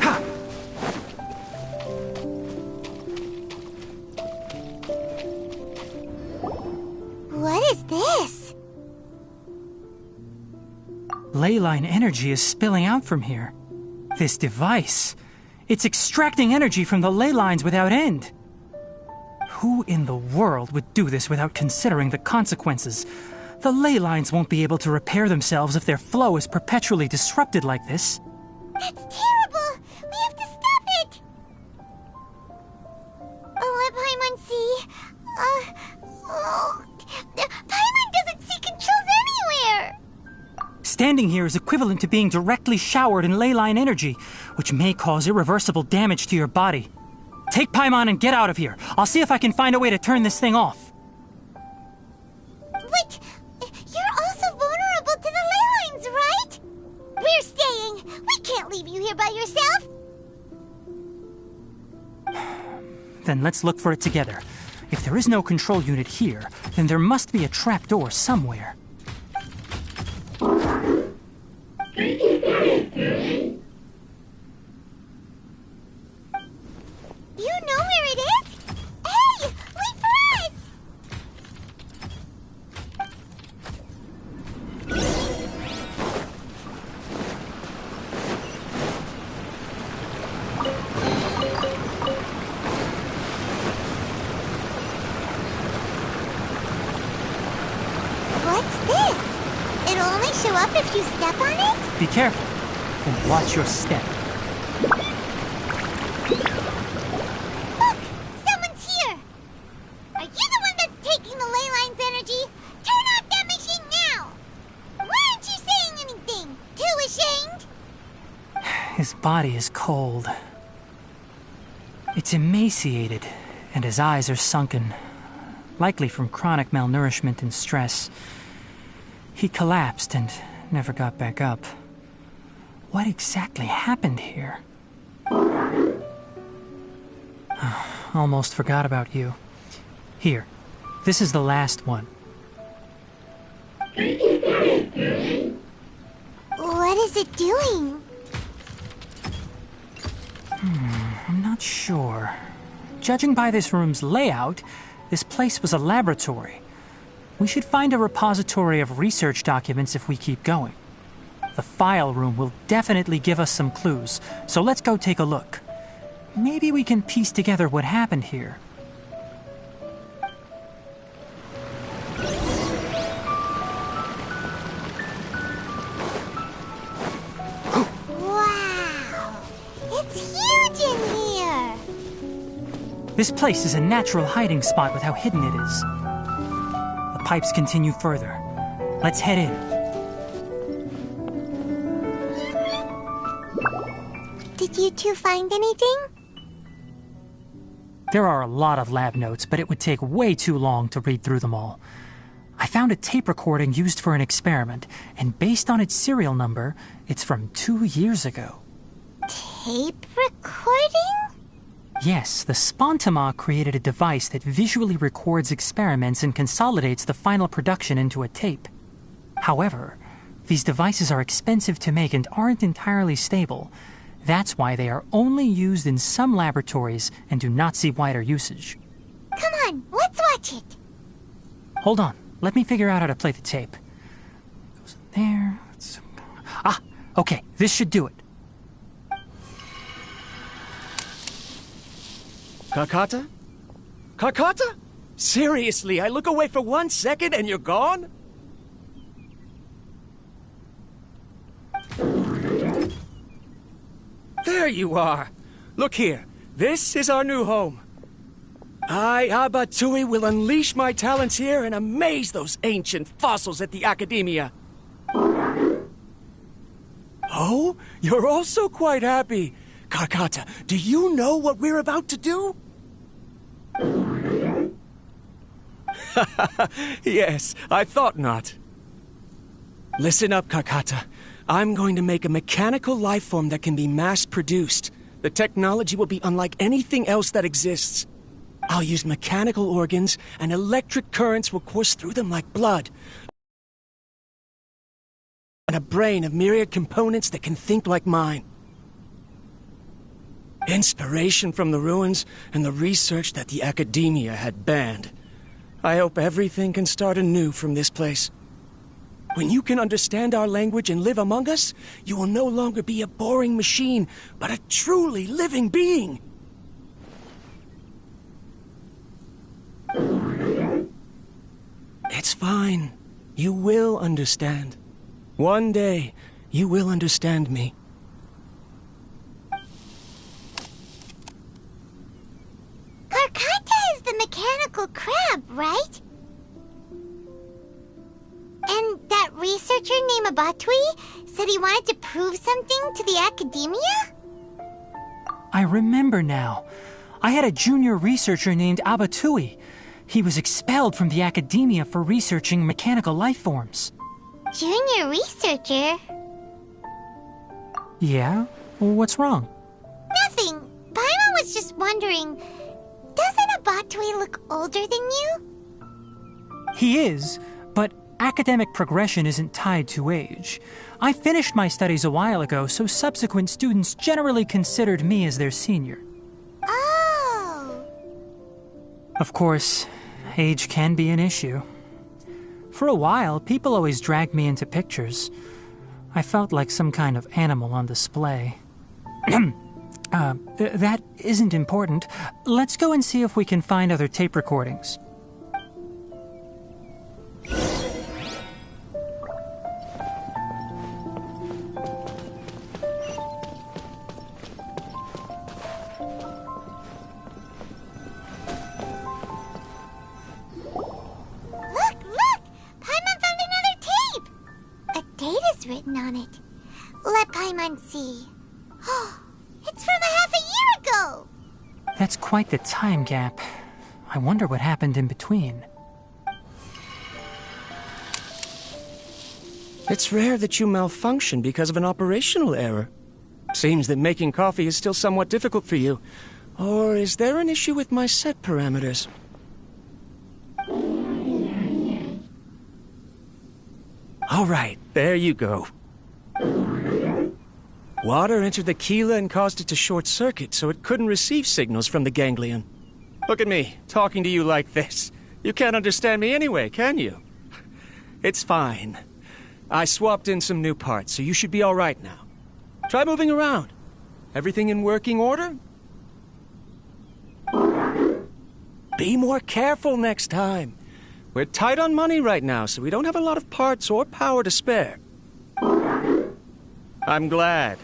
Huh? What is this? Leyline energy is spilling out from here. This device, it's extracting energy from the ley lines without end. Who in the world would do this without considering the consequences? The ley lines won't be able to repair themselves if their flow is perpetually disrupted like this. That's terrible! We have to stop it! Let Paimon see. Paimon doesn't see controls anywhere! Standing here is equivalent to being directly showered in leyline energy, which may cause irreversible damage to your body. Take Paimon and get out of here. I'll see if I can find a way to turn this thing off. But you're also vulnerable to the ley lines, right? We're staying. We can't leave you here by yourself. Then let's look for it together. If there is no control unit here, then there must be a trapdoor somewhere. You know where it is? Hey, wait for us! What's this? It'll only show up if you step on it? Be careful, and watch your step. Look! Someone's here! Are you the one that's taking the ley line's energy? Turn off that machine now! Why aren't you saying anything? Too ashamed? His body is cold. It's emaciated, and his eyes are sunken, likely from chronic malnourishment and stress. He collapsed and never got back up. What exactly happened here? Almost forgot about you. Here, this is the last one. What is it doing? I'm not sure. Judging by this room's layout, this place was a laboratory. We should find a repository of research documents if we keep going. The file room will definitely give us some clues, so let's go take a look. Maybe we can piece together what happened here. Wow! It's huge in here! This place is a natural hiding spot with how hidden it is. The pipes continue further. Let's head in. Did you two find anything? There are a lot of lab notes, but it would take way too long to read through them all. I found a tape recording used for an experiment, and based on its serial number, it's from 2 years ago. Tape recording? Yes, the Spontama created a device that visually records experiments and consolidates the final production into a tape. However, these devices are expensive to make and aren't entirely stable. That's why they are only used in some laboratories and do not see wider usage. Come on, let's watch it. Hold on, let me figure out how to play the tape. Goes in there. Okay, this should do it. Kakata? Kakata? Seriously, I look away for 1 second and you're gone? There you are. Look here. This is our new home. I, Abatui, will unleash my talents here and amaze those ancient fossils at the Academia. Oh, you're also quite happy. Kakata, do you know what we're about to do? Yes, I thought not. Listen up, Kakata. I'm going to make a mechanical life form that can be mass-produced. The technology will be unlike anything else that exists. I'll use mechanical organs, and electric currents will course through them like blood. And a brain of myriad components that can think like mine. Inspiration from the ruins and the research that the Academia had banned. I hope everything can start anew from this place. When you can understand our language and live among us, you will no longer be a boring machine, but a truly living being. It's fine. You will understand. One day, you will understand me. Karkata is the mechanical crab, right? And that researcher named Abatui said he wanted to prove something to the Academia? I remember now. I had a junior researcher named Abatui. He was expelled from the Academia for researching mechanical life forms. Junior researcher? Yeah? What's wrong? Nothing. Paimon was just wondering, doesn't Abatui look older than you? He is, but academic progression isn't tied to age. I finished my studies a while ago, so subsequent students generally considered me as their senior. Oh. Of course, age can be an issue. For a while, people always dragged me into pictures. I felt like some kind of animal on display. That isn't important. Let's go and see if we can find other tape recordings. Written on it. Let Paimon see. It's from a half a year ago! That's quite the time gap. I wonder what happened in between. It's rare that you malfunction because of an operational error. Seems that making coffee is still somewhat difficult for you. Or is there an issue with my set parameters? All right, there you go. Water entered the chela and caused it to short-circuit, so it couldn't receive signals from the ganglion. Look at me, talking to you like this. You can't understand me anyway, can you? It's fine. I swapped in some new parts, so you should be all right now. Try moving around. Everything in working order? Be more careful next time. We're tight on money right now, so we don't have a lot of parts or power to spare. I'm glad.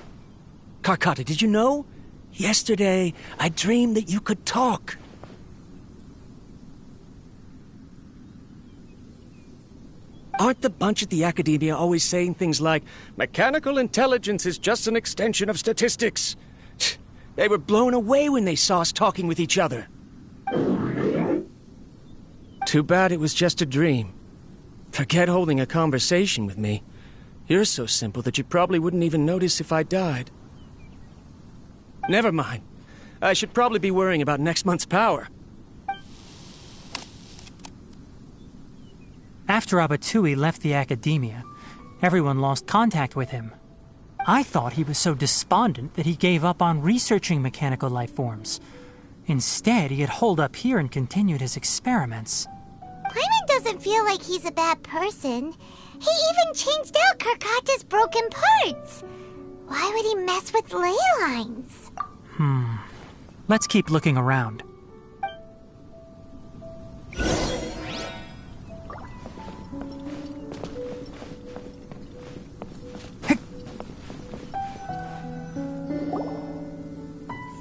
Karkata, did you know? Yesterday, I dreamed that you could talk. Aren't the bunch at the Academia always saying things like, mechanical intelligence is just an extension of statistics? They were blown away when they saw us talking with each other. Too bad it was just a dream. Forget holding a conversation with me. You're so simple that you probably wouldn't even notice if I died. Never mind. I should probably be worrying about next month's power. After Abatui left the Academia, everyone lost contact with him. I thought he was so despondent that he gave up on researching mechanical life forms. Instead, he had holed up here and continued his experiments. Paimon doesn't feel like he's a bad person. He even changed out Karkata's broken parts. Why would he mess with ley lines? Let's keep looking around.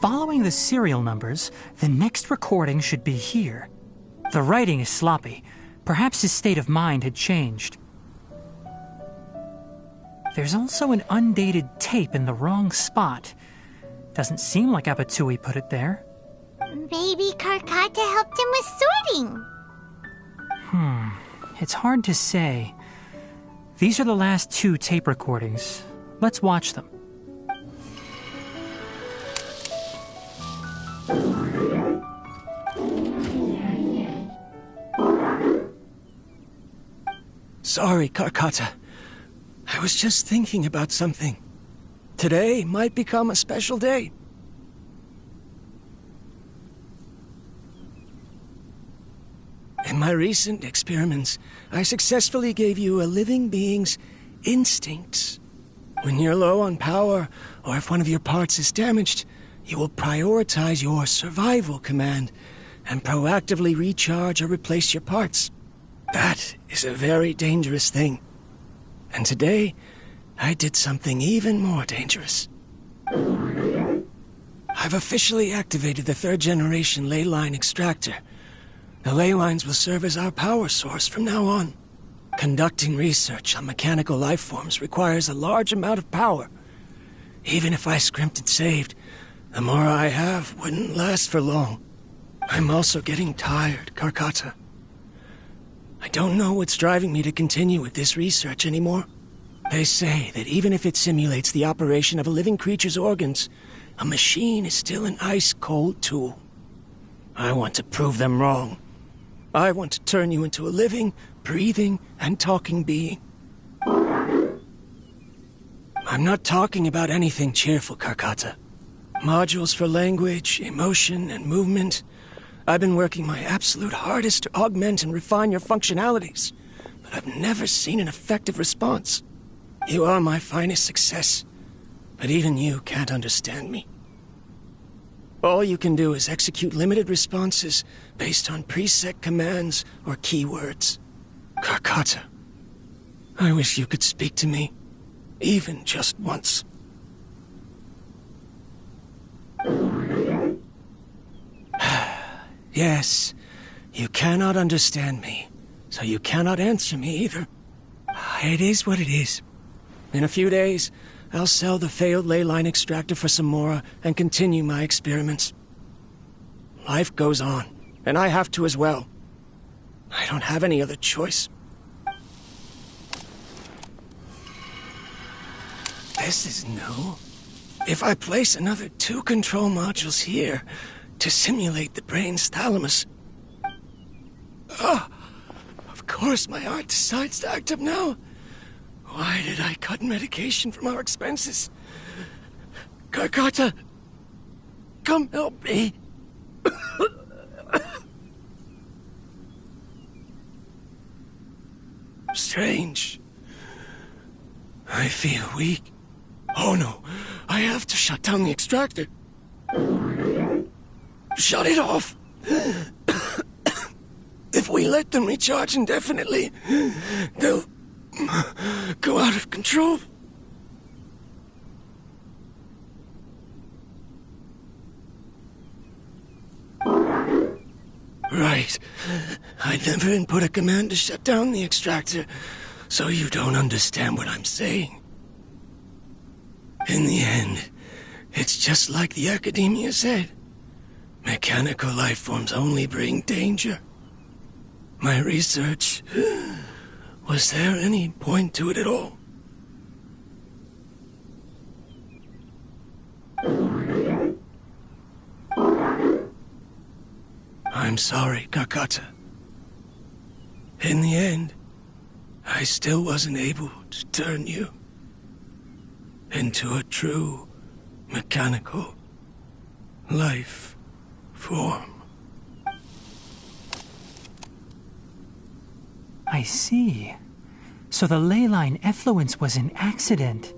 Following the serial numbers, the next recording should be here. The writing is sloppy. Perhaps his state of mind had changed. There's also an undated tape in the wrong spot. Doesn't seem like Abatui put it there. Maybe Karkata helped him with sorting. It's hard to say. These are the last 2 tape recordings. Let's watch them. Sorry, Karkata. I was just thinking about something. Today might become a special day. In my recent experiments, I successfully gave you a living being's instincts. When you're low on power, or if one of your parts is damaged, you will prioritize your survival command and proactively recharge or replace your parts. That is a very dangerous thing. And today, I did something even more dangerous. I've officially activated the 3rd generation ley line extractor. The ley lines will serve as our power source from now on. Conducting research on mechanical life forms requires a large amount of power. Even if I scrimped and saved, the more I have wouldn't last for long. I'm also getting tired, Karkata. I don't know what's driving me to continue with this research anymore. They say that even if it simulates the operation of a living creature's organs, a machine is still an ice-cold tool. I want to prove them wrong. I want to turn you into a living, breathing, and talking being. I'm not talking about anything cheerful, Karkata. Modules for language, emotion, and movement. I've been working my absolute hardest to augment and refine your functionalities, but I've never seen an effective response. You are my finest success, but even you can't understand me. All you can do is execute limited responses based on preset commands or keywords. Karkata, I wish you could speak to me, even just once. Yes, you cannot understand me, so you cannot answer me either. It is what it is. In a few days, I'll sell the failed ley line extractor for some more and continue my experiments. Life goes on, and I have to as well. I don't have any other choice. This is new. If I place another 2 control modules here to simulate the brain's thalamus... Of course my heart decides to act up now. Why did I cut medication from our expenses? Karkata, come help me. Strange. I feel weak. Oh no, I have to shut down the extractor. Shut it off. If we let them recharge indefinitely, they'll go out of control. Right. I never input a command to shut down the extractor, so you don't understand what I'm saying. In the end, it's just like the Academia said. Mechanical life forms only bring danger. My research... Was there any point to it at all? I'm sorry, Karkata. In the end, I still wasn't able to turn you into a true mechanical life form. I see. So the ley line effluence was an accident.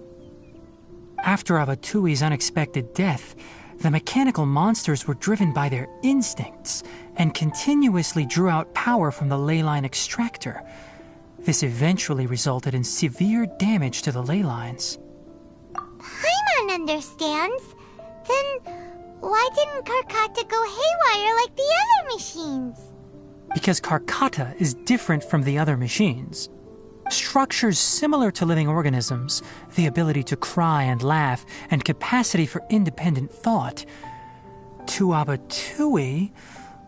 After Abatui's unexpected death, the mechanical monsters were driven by their instincts and continuously drew out power from the ley line extractor. This eventually resulted in severe damage to the ley lines. Paimon understands. Then why didn't Karkata go haywire like the other machines? Because Karkata is different from the other machines. Structures similar to living organisms, the ability to cry and laugh, and capacity for independent thought. To Abatui,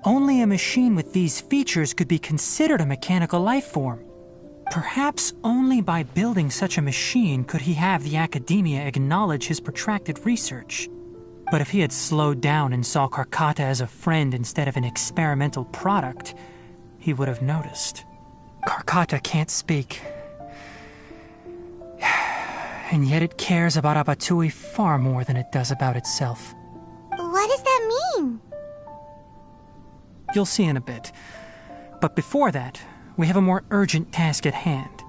only a machine with these features could be considered a mechanical life form. Perhaps only by building such a machine could he have the Academia acknowledge his protracted research. But if he had slowed down and saw Karkata as a friend instead of an experimental product, he would have noticed. Karkata can't speak. And yet it cares about Abatui far more than it does about itself. What does that mean? You'll see in a bit. But before that, we have a more urgent task at hand.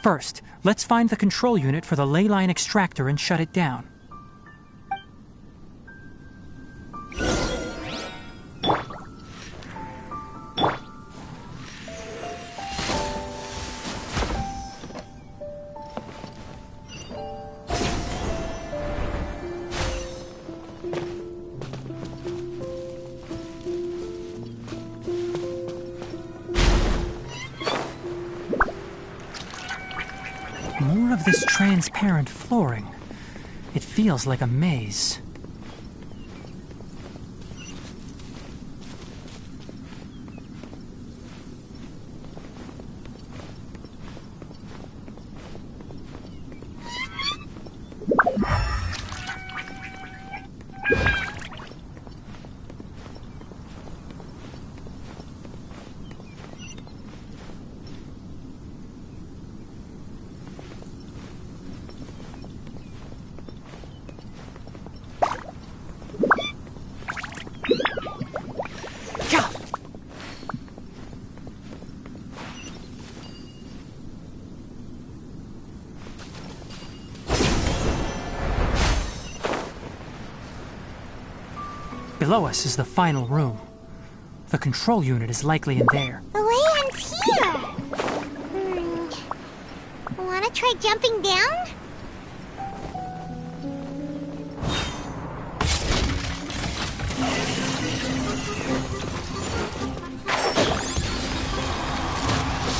First, let's find the control unit for the ley line extractor and shut it down. More of this transparent flooring. It feels like a maze. Below us is the final room. The control unit is likely in there. The way ends here. Wanna try jumping down?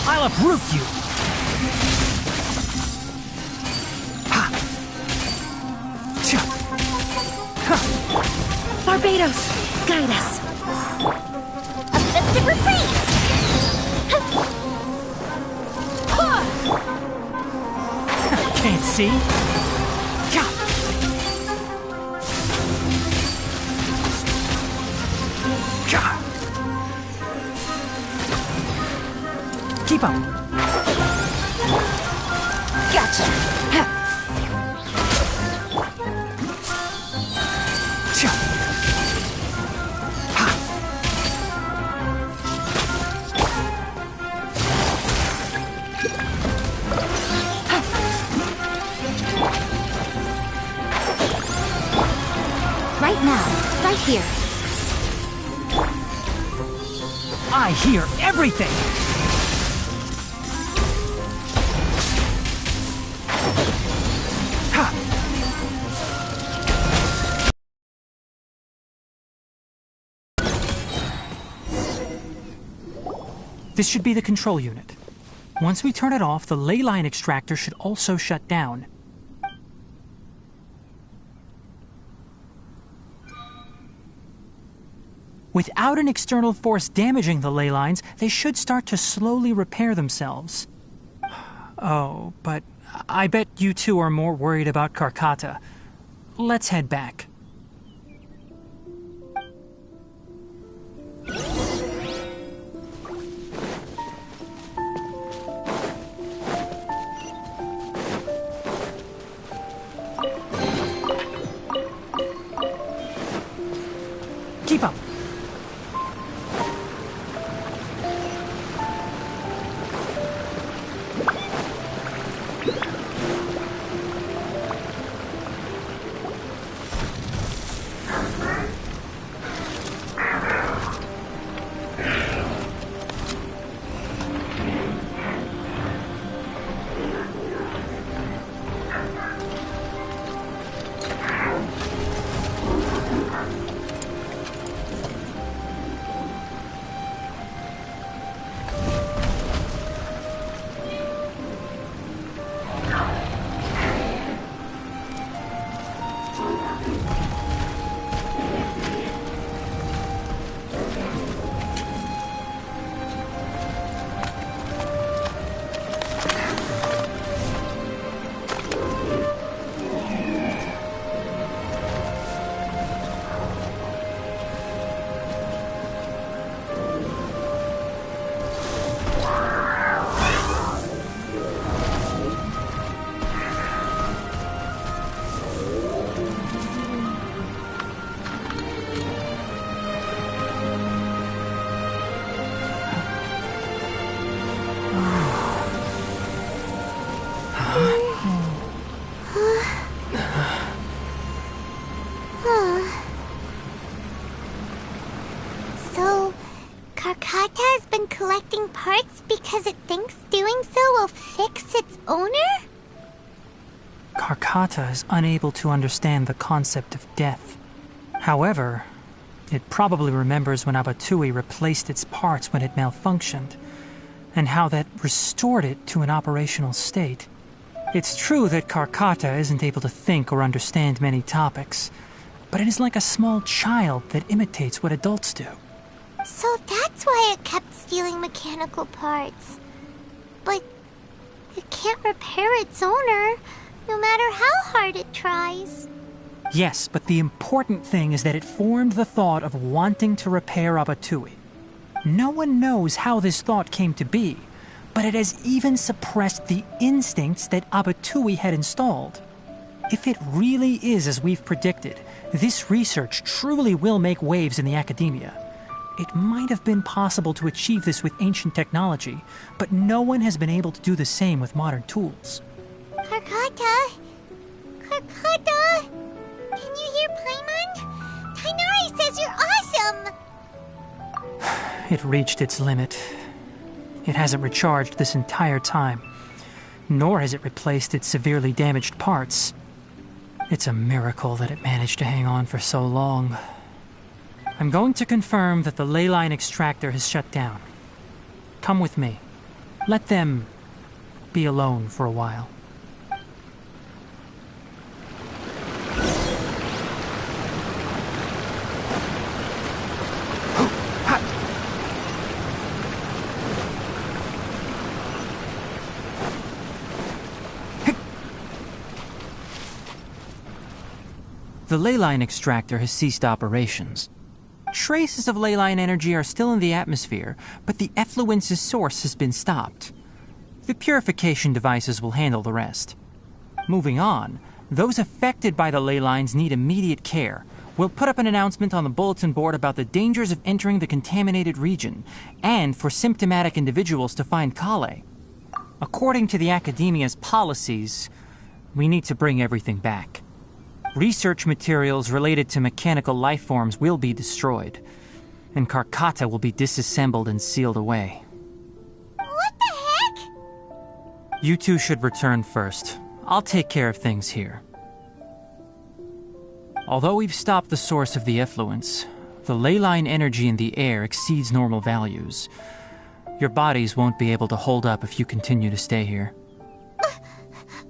I'll uproot you! Ha! Cha! Ha! Barbados, guide us. A festive reprise! Can't see? Keep up! Gotcha! Right now, right here. I hear everything! Ha! This should be the control unit. Once we turn it off, the ley line extractor should also shut down. Without an external force damaging the ley lines, they should start to slowly repair themselves. Oh, but I bet you two are more worried about Karkata. Let's head back. Keep up. So, Karkata has been collecting parts because it thinks doing so will fix its owner? Karkata is unable to understand the concept of death. However, it probably remembers when Abatui replaced its parts when it malfunctioned, and how that restored it to an operational state. It's true that Karkata isn't able to think or understand many topics, but it is like a small child that imitates what adults do. So that's why it kept stealing mechanical parts. But it can't repair its owner, no matter how hard it tries. Yes, but the important thing is that it formed the thought of wanting to repair Abatui. No one knows how this thought came to be, but it has even suppressed the instincts that Abatui had installed. If it really is as we've predicted, this research truly will make waves in the academia. It might have been possible to achieve this with ancient technology, but no one has been able to do the same with modern tools. Karkata? Karkata? Can you hear Paimon? Tighnari says you're awesome! It reached its limit. It hasn't recharged this entire time, nor has it replaced its severely damaged parts. It's a miracle that it managed to hang on for so long. I'm going to confirm that the ley line extractor has shut down. Come with me. Let them be alone for a while. The ley line extractor has ceased operations. Traces of ley line energy are still in the atmosphere, but the effluence's source has been stopped. The purification devices will handle the rest. Moving on, those affected by the ley lines need immediate care. We'll put up an announcement on the bulletin board about the dangers of entering the contaminated region, and for symptomatic individuals to find Kale. According to the Academia's policies, we need to bring everything back. Research materials related to mechanical life forms will be destroyed, and Karkata will be disassembled and sealed away. What the heck? You two should return first. I'll take care of things here. Although we've stopped the source of the effluence, the ley line energy in the air exceeds normal values. Your bodies won't be able to hold up if you continue to stay here.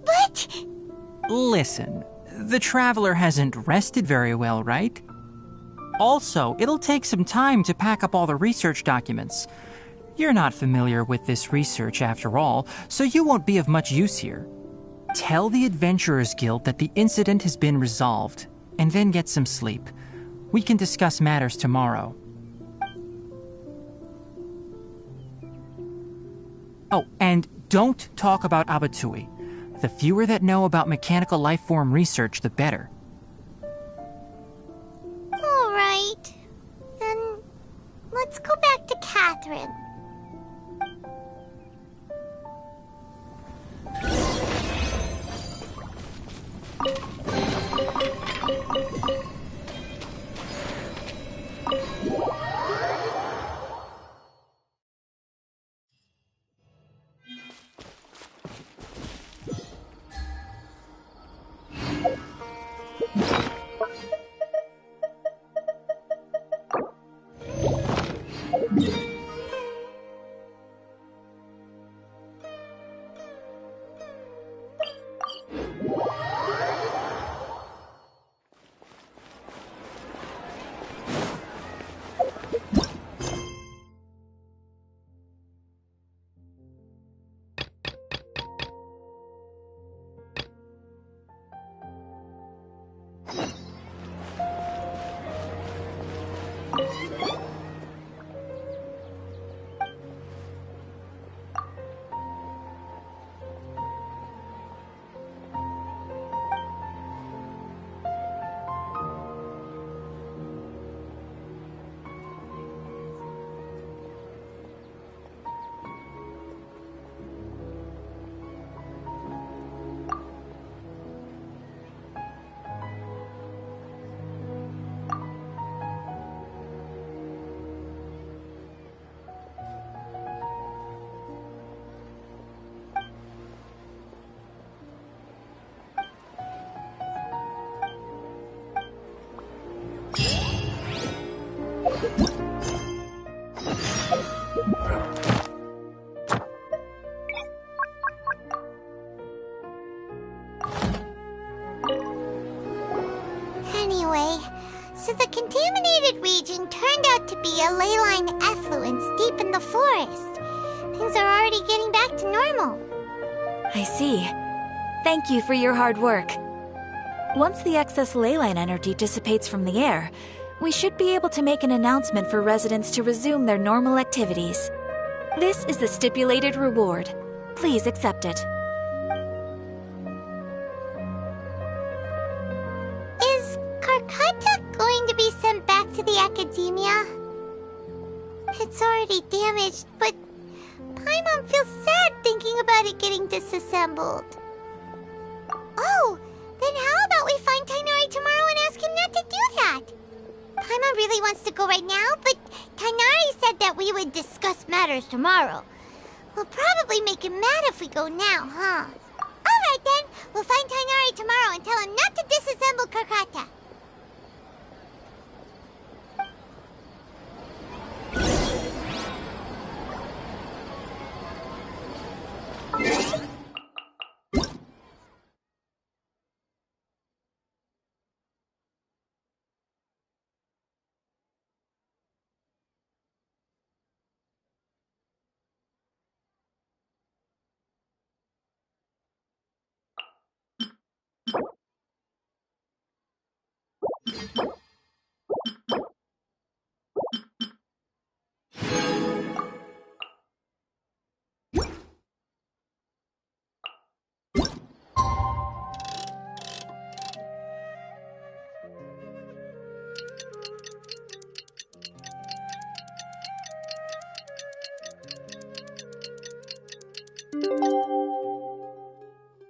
But... Listen, the Traveler hasn't rested very well, right? Also, it'll take some time to pack up all the research documents. You're not familiar with this research after all, so you won't be of much use here. Tell the Adventurers Guild that the incident has been resolved, and then get some sleep. We can discuss matters tomorrow. Oh, and don't talk about Abatui. The fewer that know about mechanical life form research, the better. All right. Then let's go back to Catherine. Anyway, so the contaminated region turned out to be a ley line effluence deep in the forest. Things are already getting back to normal. I see. Thank you for your hard work. Once the excess ley line energy dissipates from the air, we should be able to make an announcement for residents to resume their normal activities. This is the stipulated reward. Please accept it. Is Karkata going to be sent back to the Academia? It's already damaged, but Paimon feels sad thinking about it getting disassembled. Oh, then how about we find Tighnari tomorrow and ask him not to do that? Paimon really wants to go right now, but Tighnari said that we would discuss matters tomorrow. We'll probably make him mad if we go now, huh? Alright then, we'll find Tighnari tomorrow and tell him not to disassemble Karkata.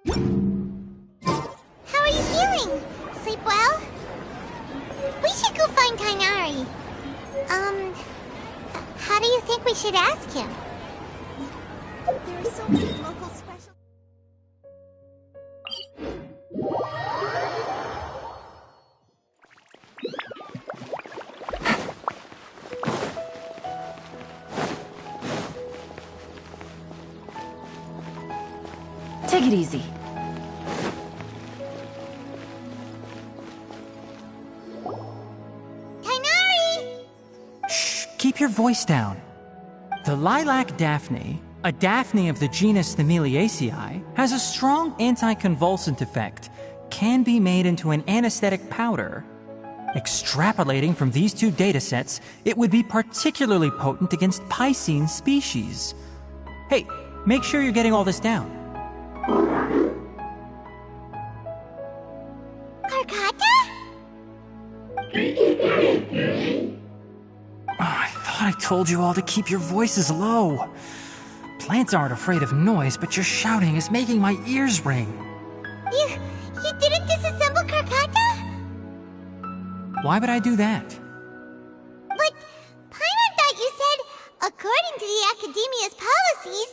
How are you feeling? Sleep well? We should go find Tighnari. How do you think we should ask him? There are so many local special... Take it easy. Tighnari! Shh, keep your voice down. The lilac daphne, a daphne of the genus Thameliaceae, has a strong anticonvulsant effect, can be made into an anesthetic powder. Extrapolating from these two datasets, it would be particularly potent against Piscine species. Hey, make sure you're getting all this down. Karkata? I thought I told you all to keep your voices low. Plants aren't afraid of noise, but your shouting is making my ears ring. You didn't disassemble Karkata? Why would I do that? But Paimon thought you said, according to the Academia's policies...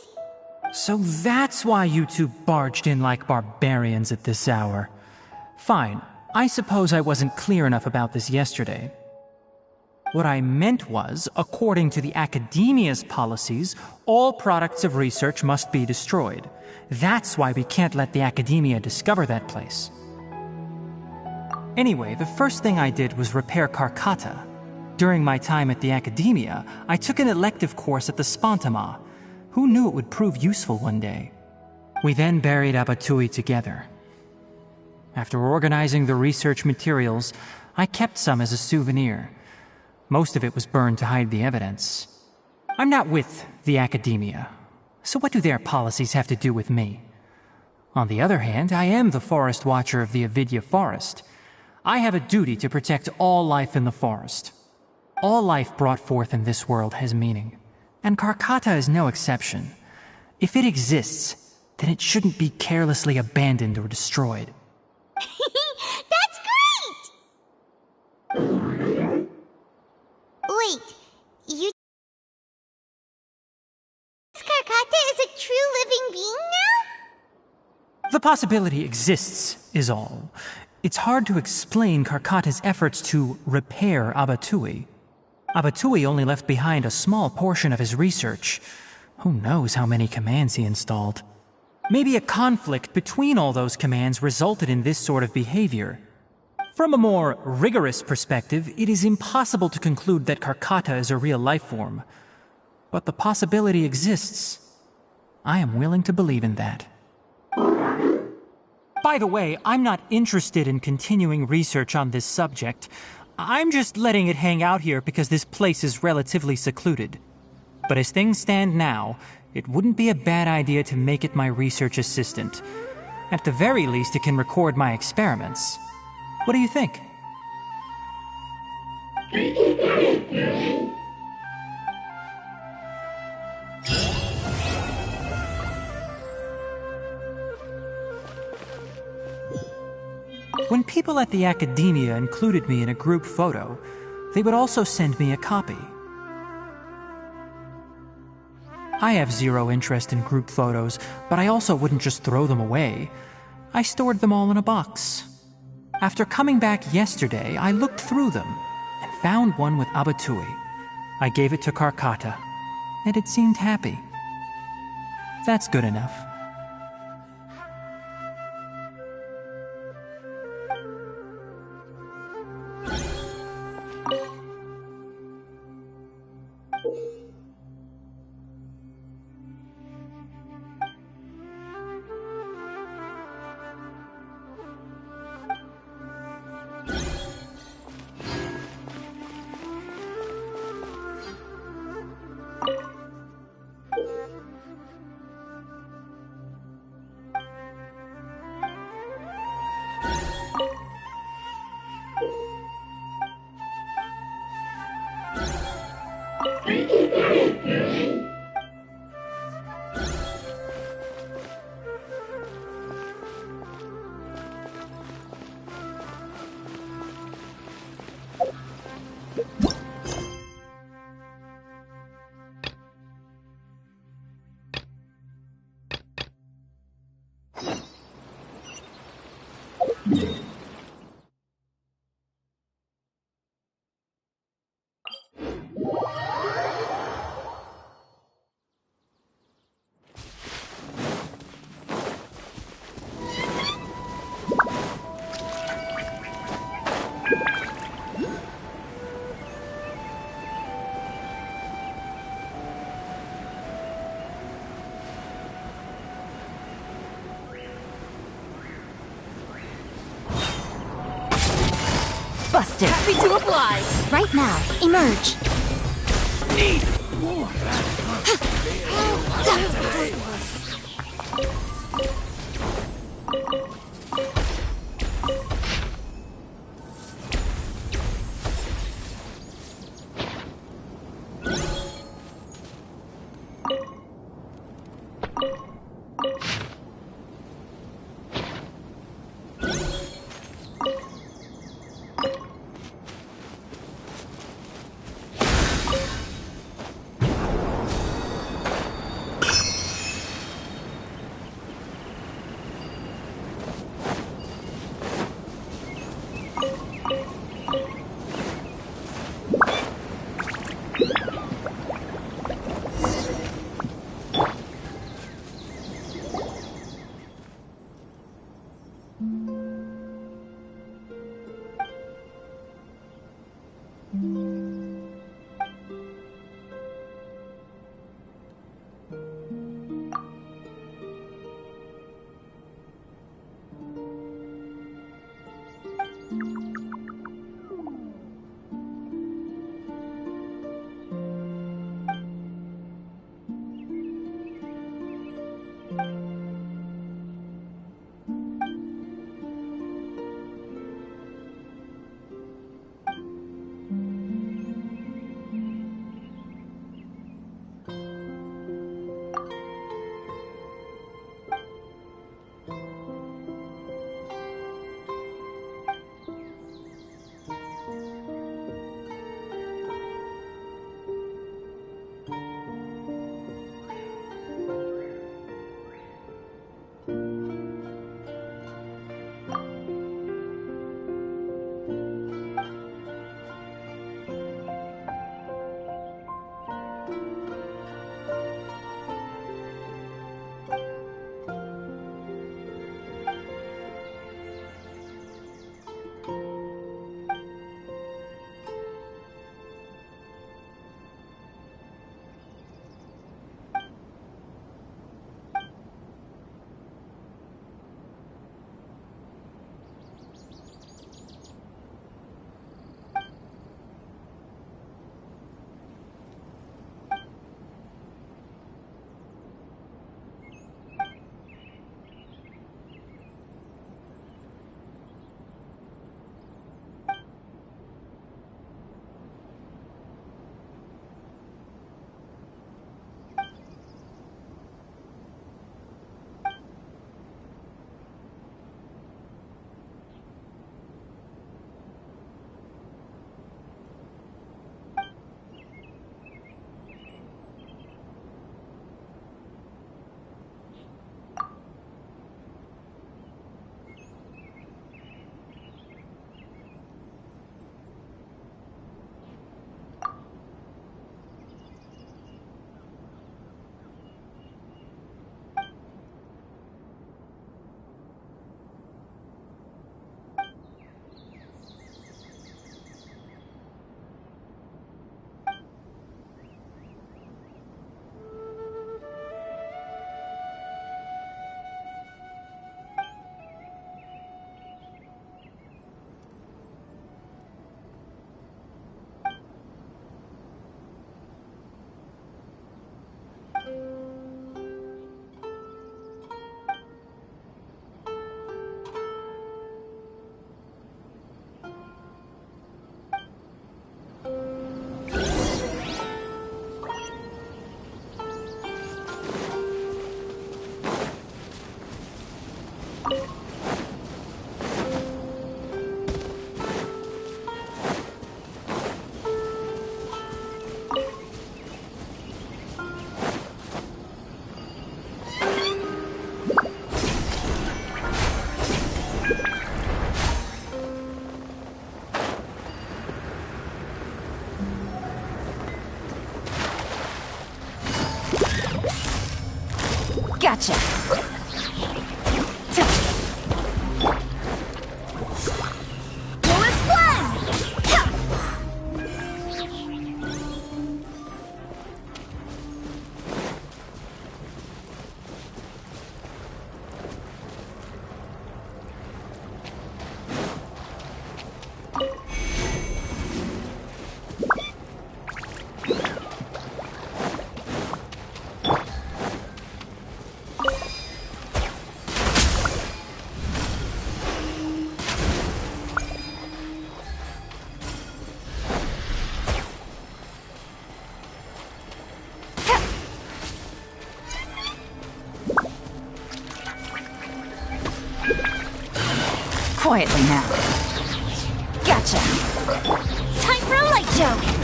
So that's why you two barged in like barbarians at this hour. Fine, I suppose I wasn't clear enough about this yesterday. What I meant was, according to the Academia's policies, all products of research must be destroyed. That's why we can't let the Academia discover that place. Anyway, the first thing I did was repair Karkata. During my time at the Academia, I took an elective course at the Spontama. Who knew it would prove useful one day? We then buried Abatui together. After organizing the research materials, I kept some as a souvenir. Most of it was burned to hide the evidence. I'm not with the Academia, so what do their policies have to do with me? On the other hand, I am the Forest Watcher of the Avidya Forest. I have a duty to protect all life in the forest. All life brought forth in this world has meaning, and Karkata is no exception. If it exists, then it shouldn't be carelessly abandoned or destroyed. That's great! Wait, you... Karkata is a true living being now? The possibility exists, is all. It's hard to explain Karkata's efforts to repair Abatui. Abatui only left behind a small portion of his research. Who knows how many commands he installed? Maybe a conflict between all those commands resulted in this sort of behavior. From a more rigorous perspective, it is impossible to conclude that Karkata is a real life form. But the possibility exists. I am willing to believe in that. By the way, I'm not interested in continuing research on this subject. I'm just letting it hang out here because this place is relatively secluded. But as things stand now, it wouldn't be a bad idea to make it my research assistant. At the very least, it can record my experiments. What do you think? When people at the Academia included me in a group photo, they would also send me a copy. I have zero interest in group photos, but I also wouldn't just throw them away. I stored them all in a box. After coming back yesterday, I looked through them and found one with Abatui. I gave it to Karkata, and it seemed happy. That's good enough. exhausted. Happy to oblige. Right now, emerge. Quietly now. Gotcha. Time for a light show!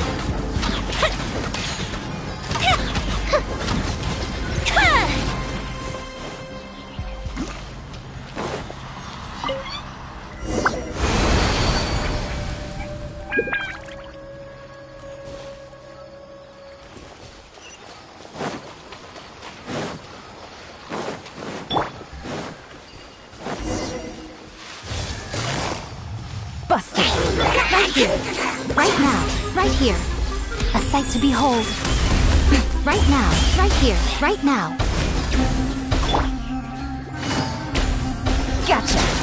Busted. Right here. Right now. Right here. A sight to behold. Right now. Right here. Right now. Gotcha.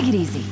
Take it easy.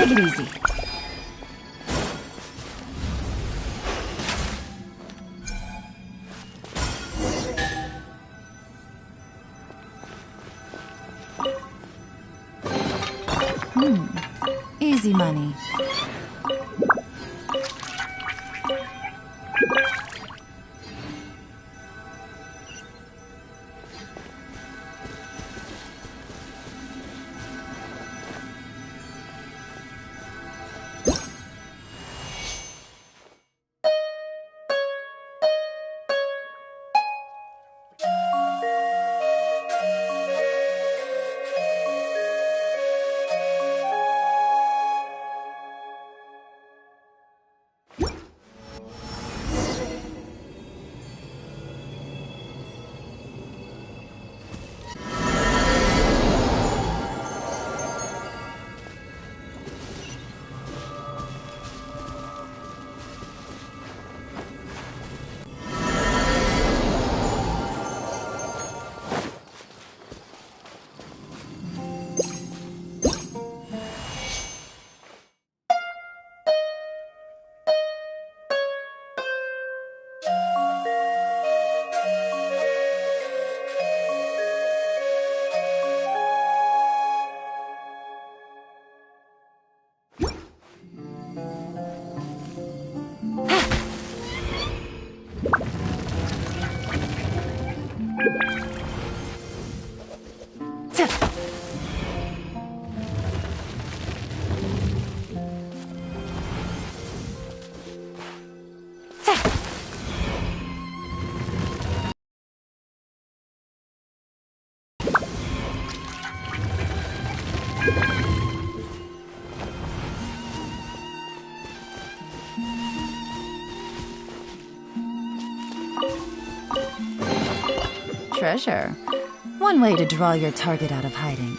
Take it easy. Easy money. Treasure. One way to draw your target out of hiding.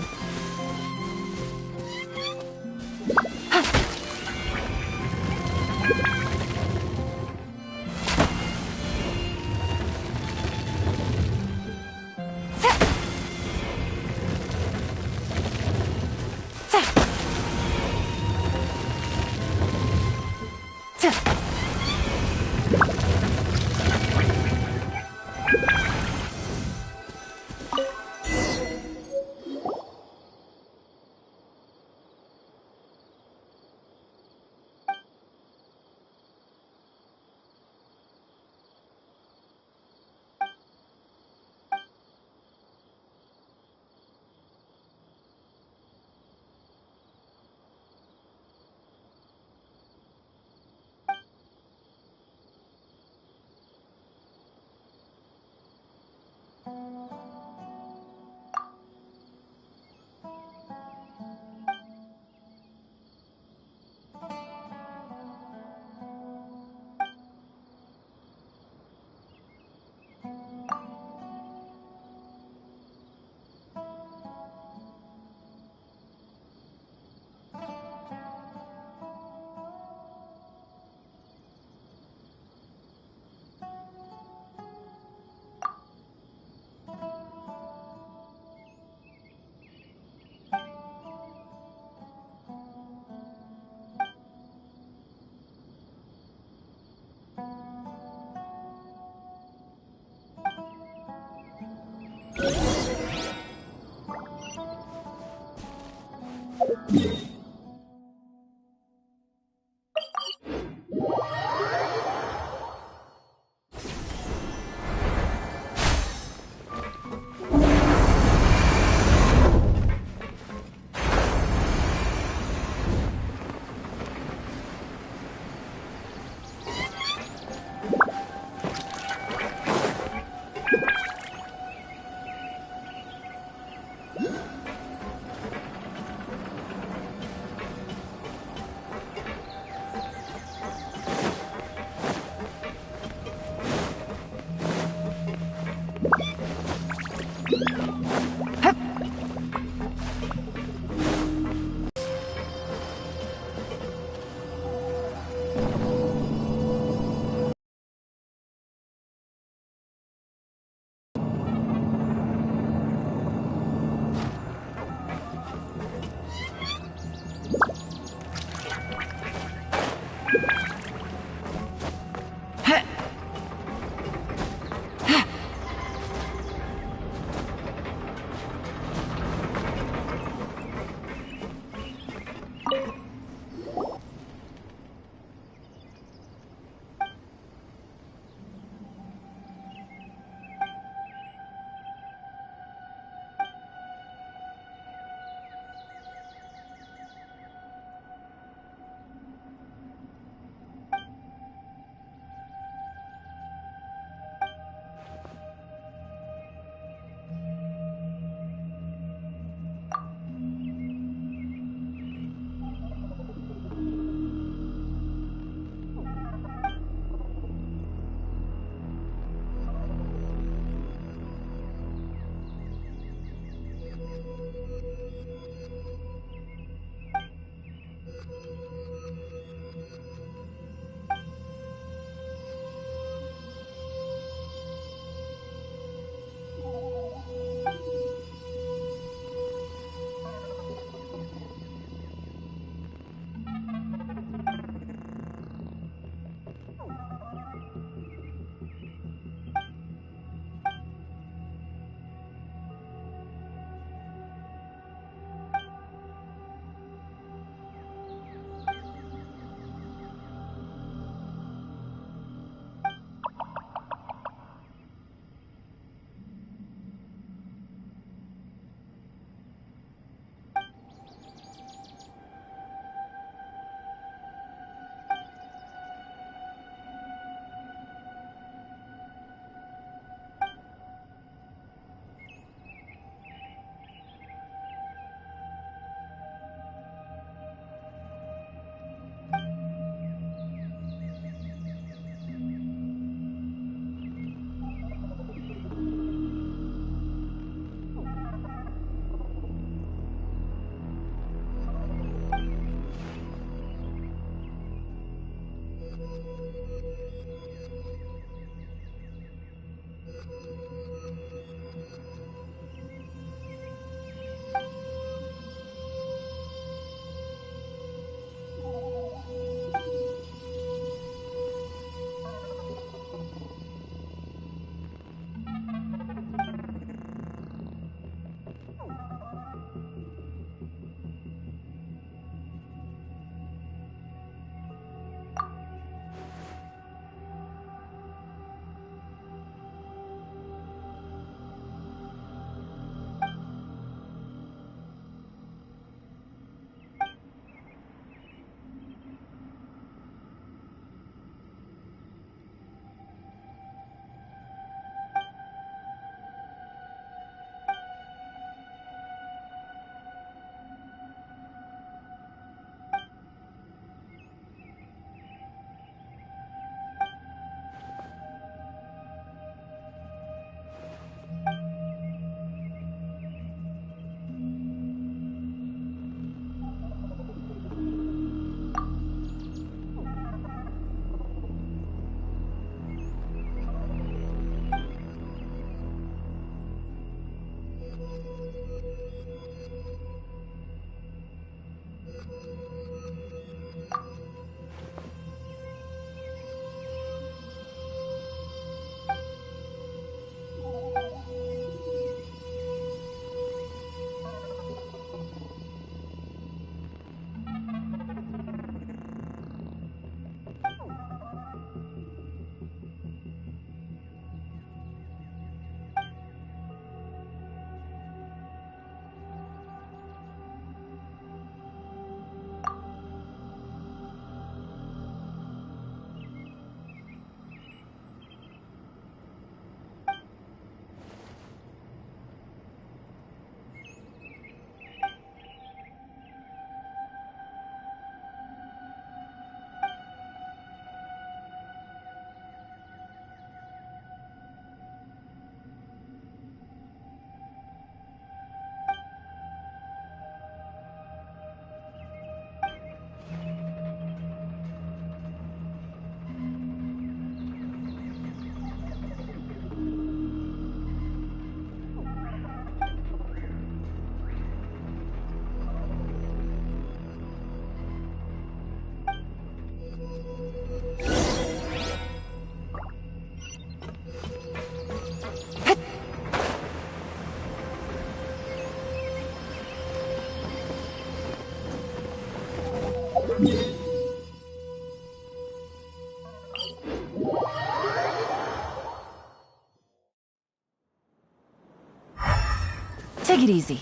Take it easy.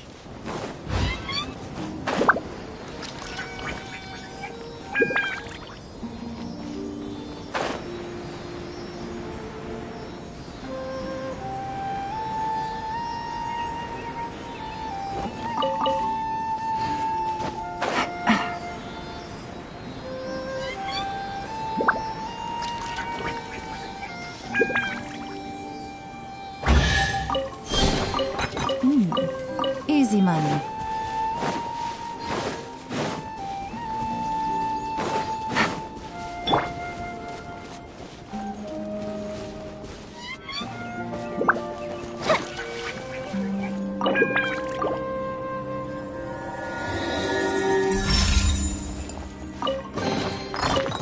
Easy money.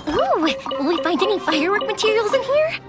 Ooh, will we find any firework materials in here?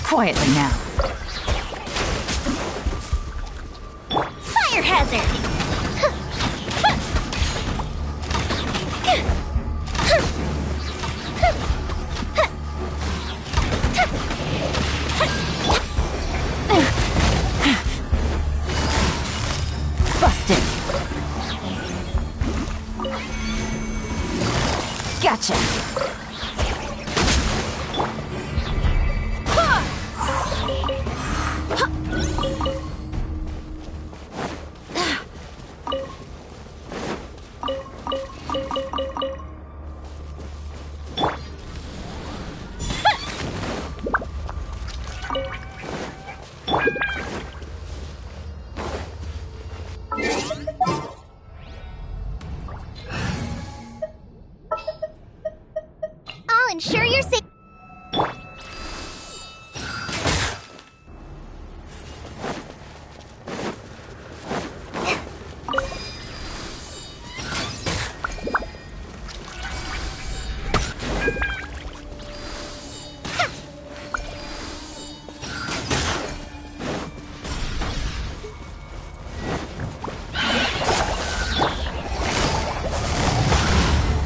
Quietly now. Fire hazard! Busted. Gotcha. I'll ensure you're safe.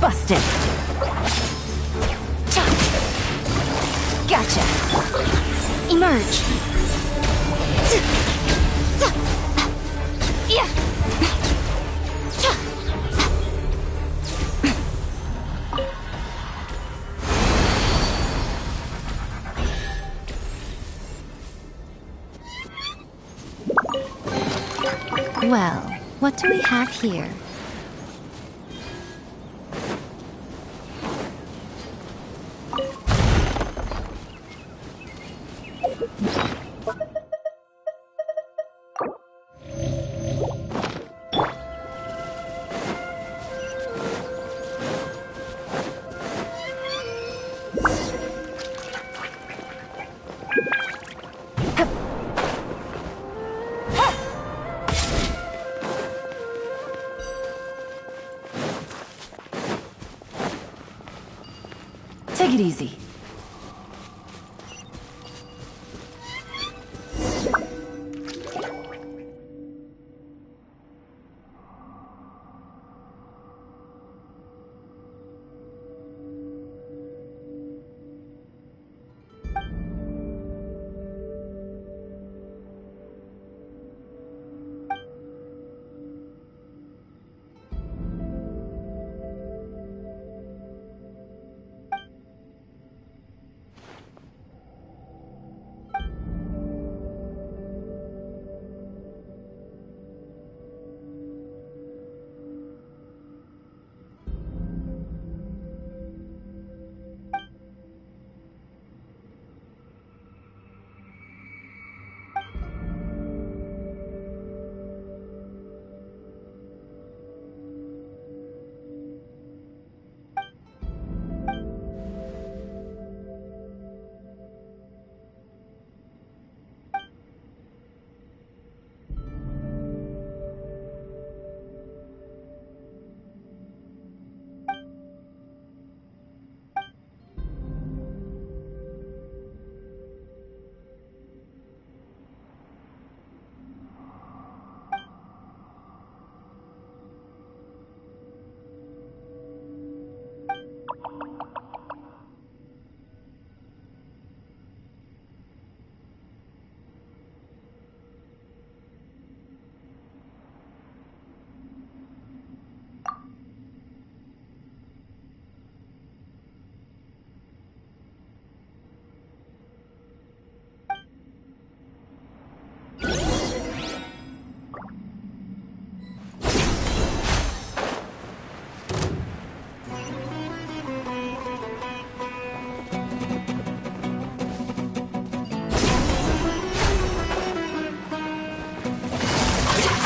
Busted. Gotcha. Emerge. Yeah. Well, what do we have here? Take it easy.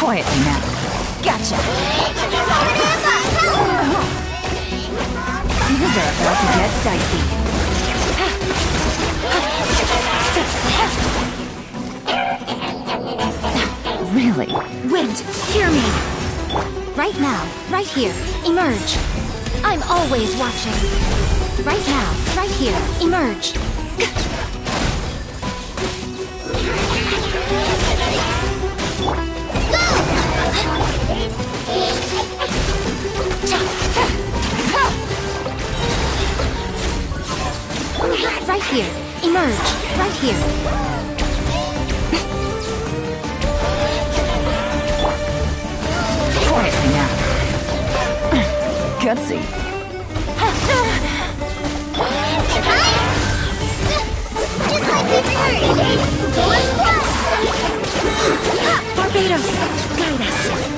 Quietly now. Gotcha. Things are about to get dicey. Really? Wind, hear me! Right now, right here, emerge. I'm always watching. Right now, right here, emerge. Right here, emerge. Right here. Quietly now. Gutsy. Just like we heard! One plus! Barbados, guide us.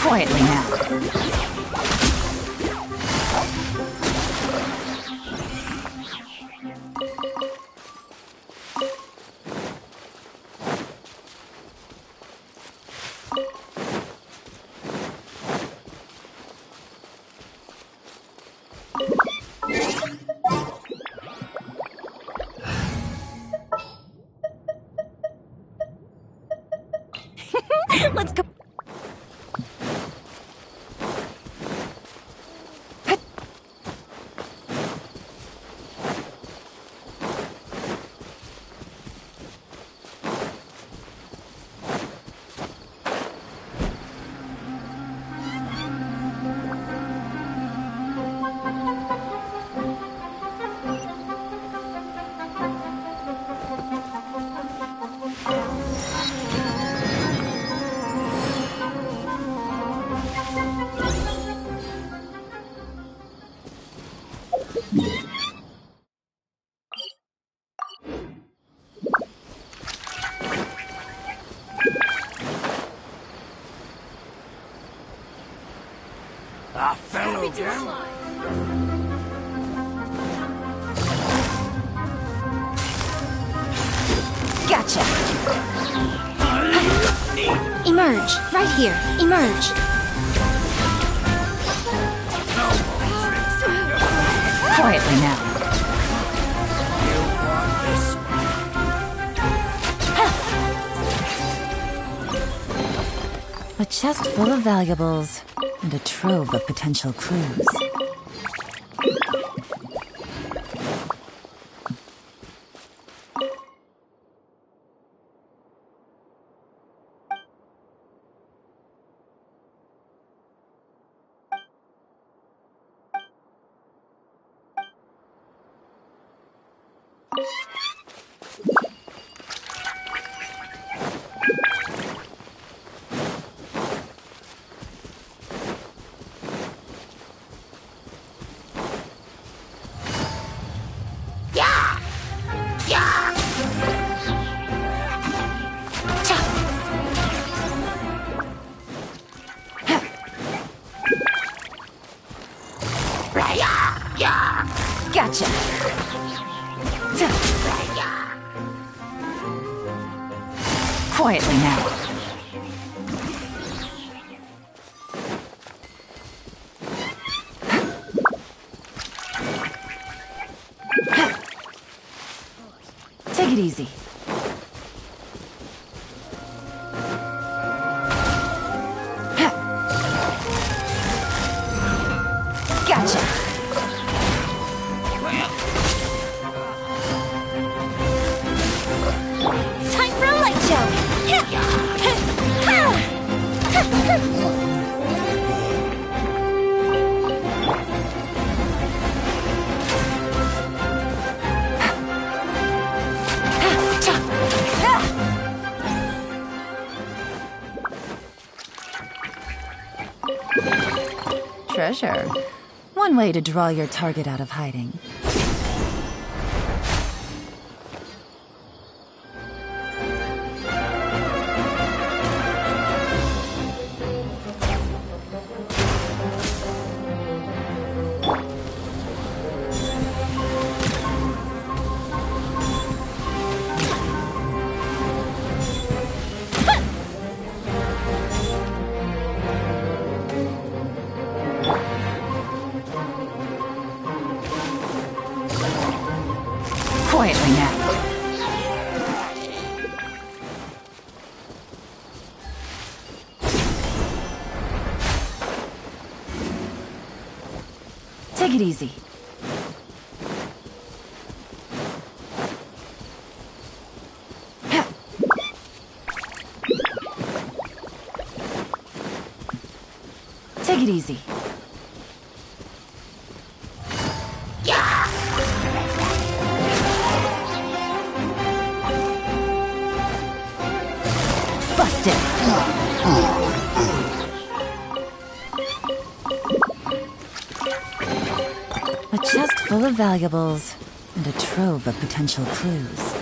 Quietly now. Let's go. Ah, fellow again? Gotcha. Emerge. Right here. Emerge. Quietly now. A chest full of valuables and a trove of potential clues. Gotcha. Quietly now. Take it easy. Gotcha. Time for a light show! Treasure. One way to draw your target out of hiding. Quietly now. Take it easy. Take it easy. Busted. A chest full of valuables and a trove of potential clues.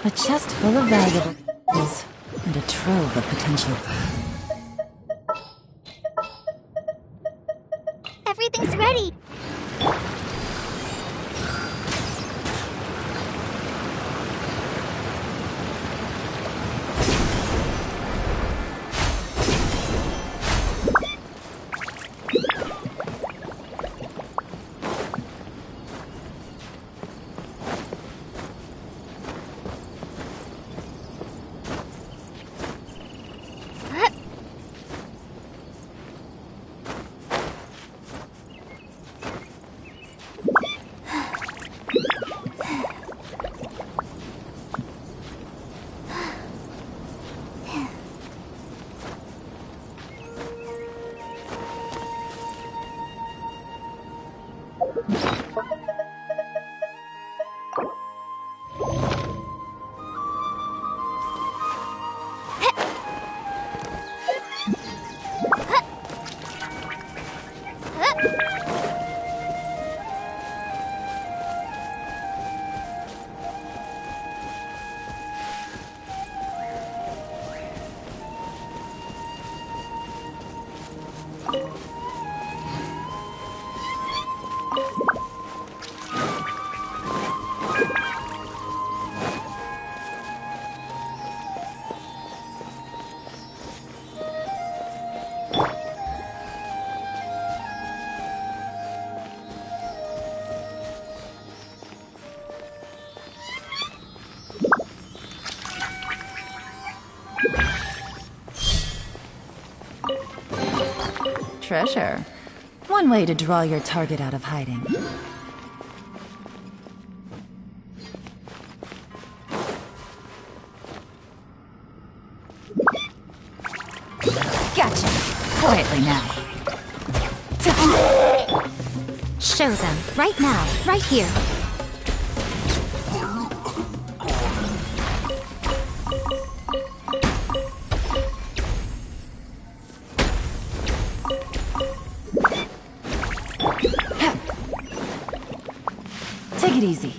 A chest full of valuables and a trove of potential. Everything's ready. Treasure. One way to draw your target out of hiding. Gotcha. Quietly now. Show them. Right now. Right here. Take it easy.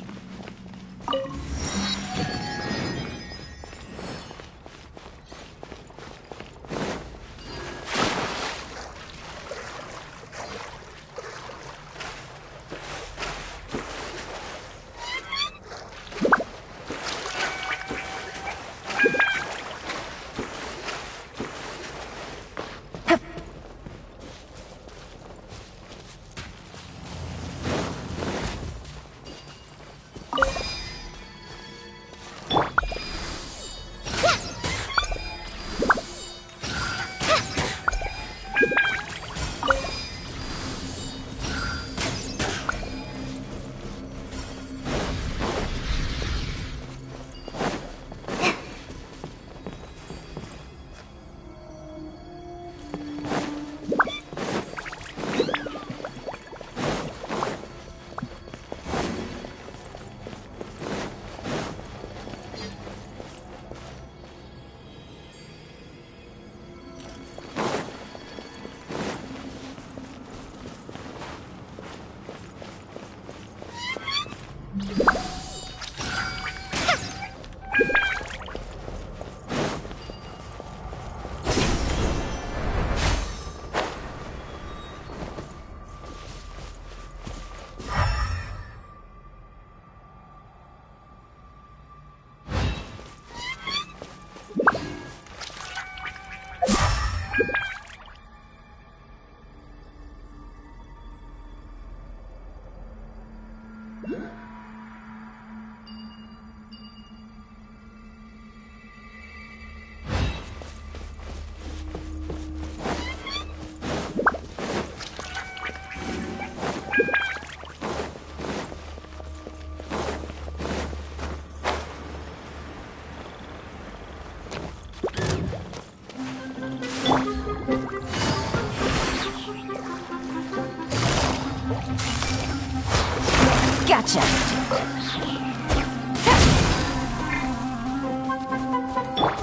Gotcha.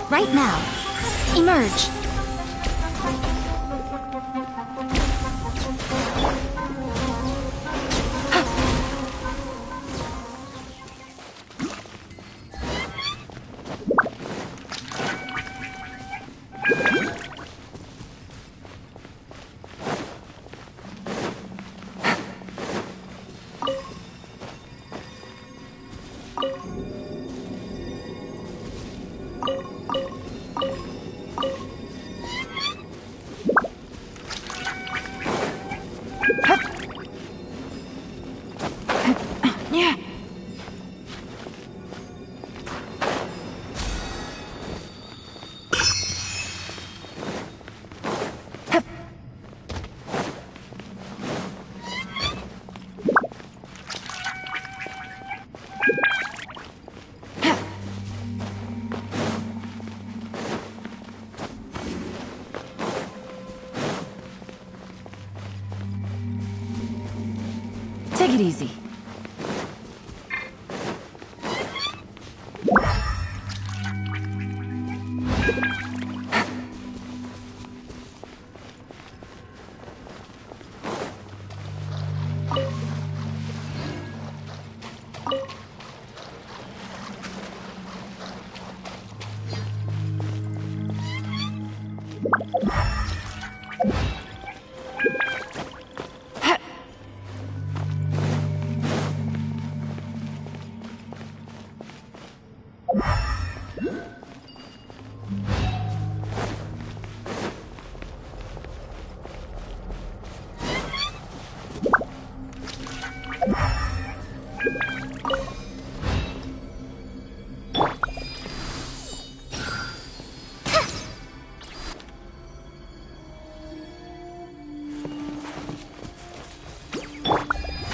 Right now. Emerge. Yeah. Take it easy.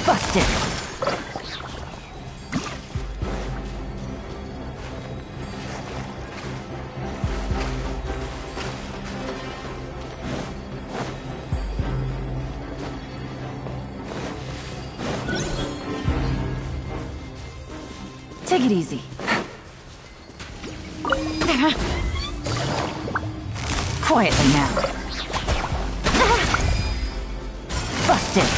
Busted. Take it easy. Quietly now. Busted.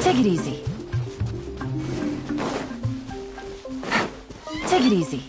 Take it easy. Take it easy.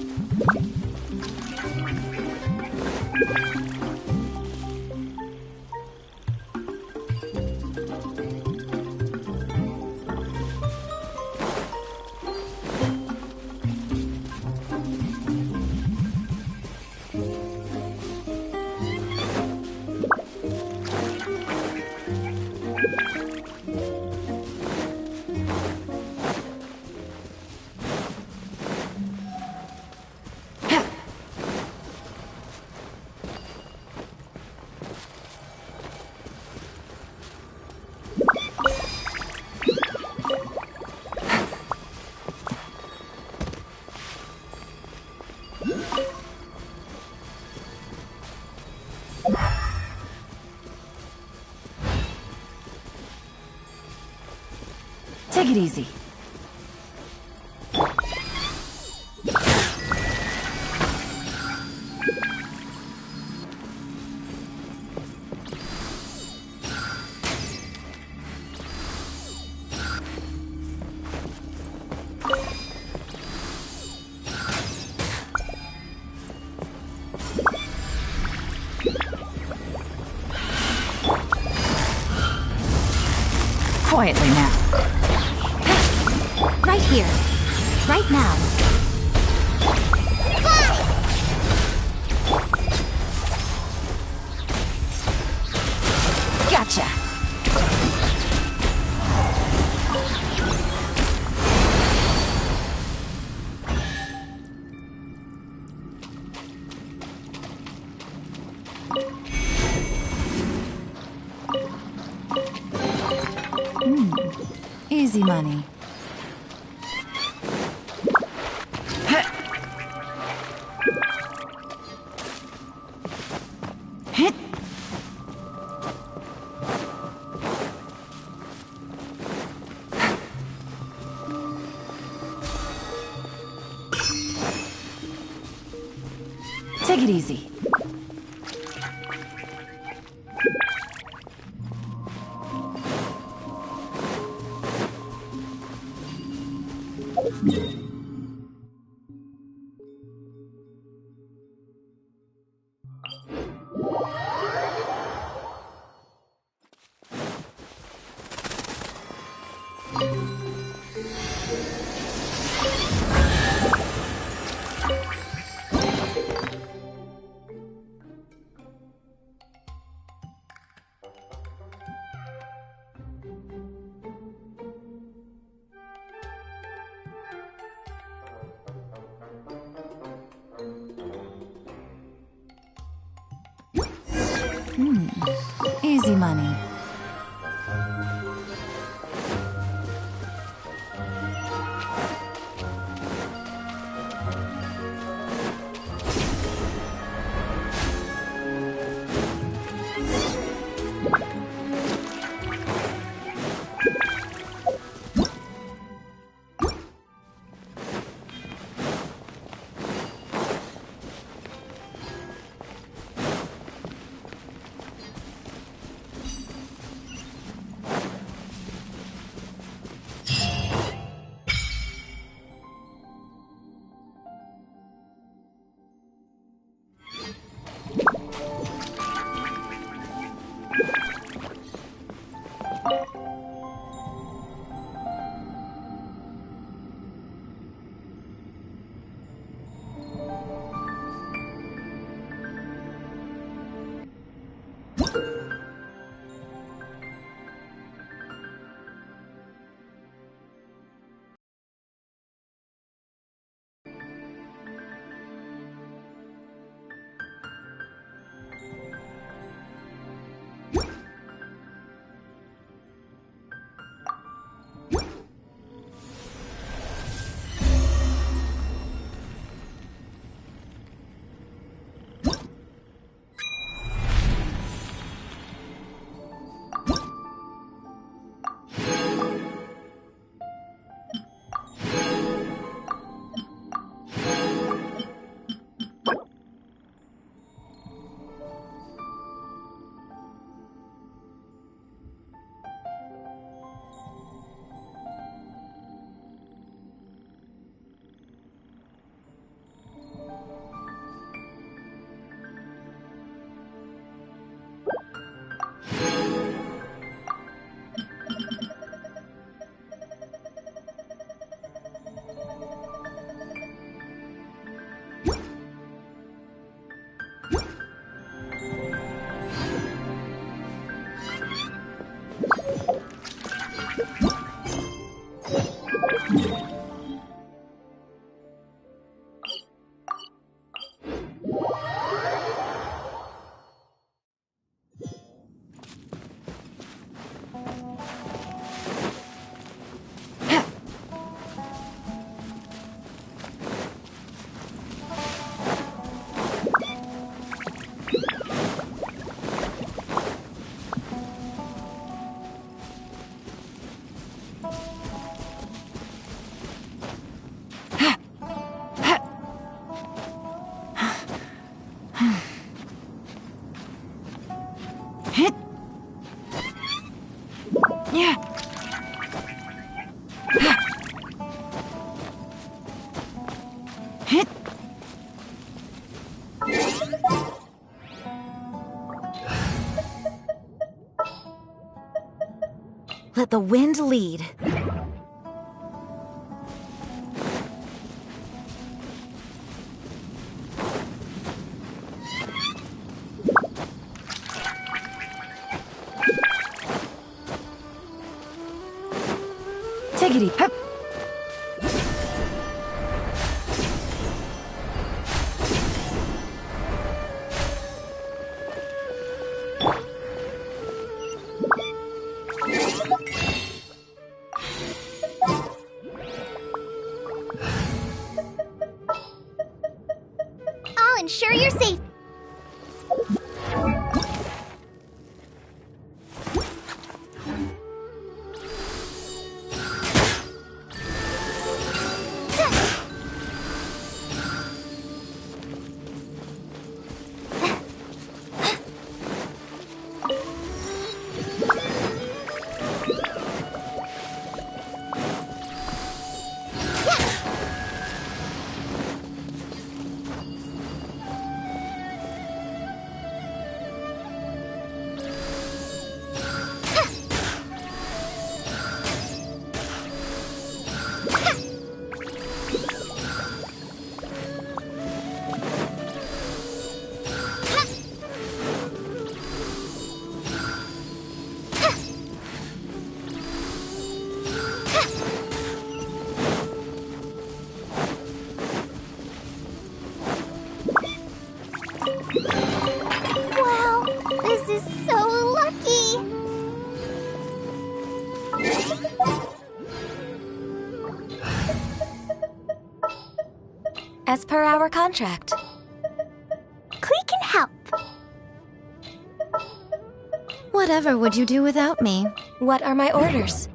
Take it easy. Quietly now. Right here. Right now. Gotcha. Easy money. Take it easy. Easy money. Let the wind lead. Take it easy. Hup. I'll ensure you're safe. as per our contract. We can help. Whatever would you do without me? What are my orders?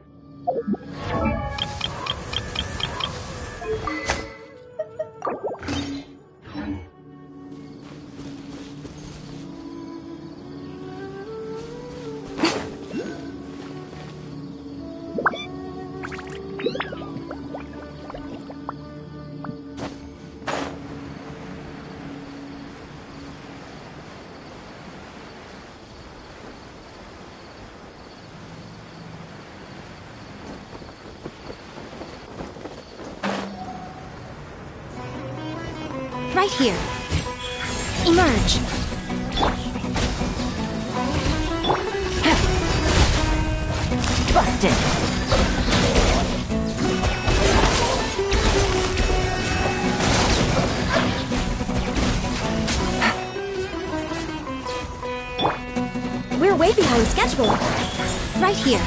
Right here. Emerge. Busted. We're way behind schedule. Right here.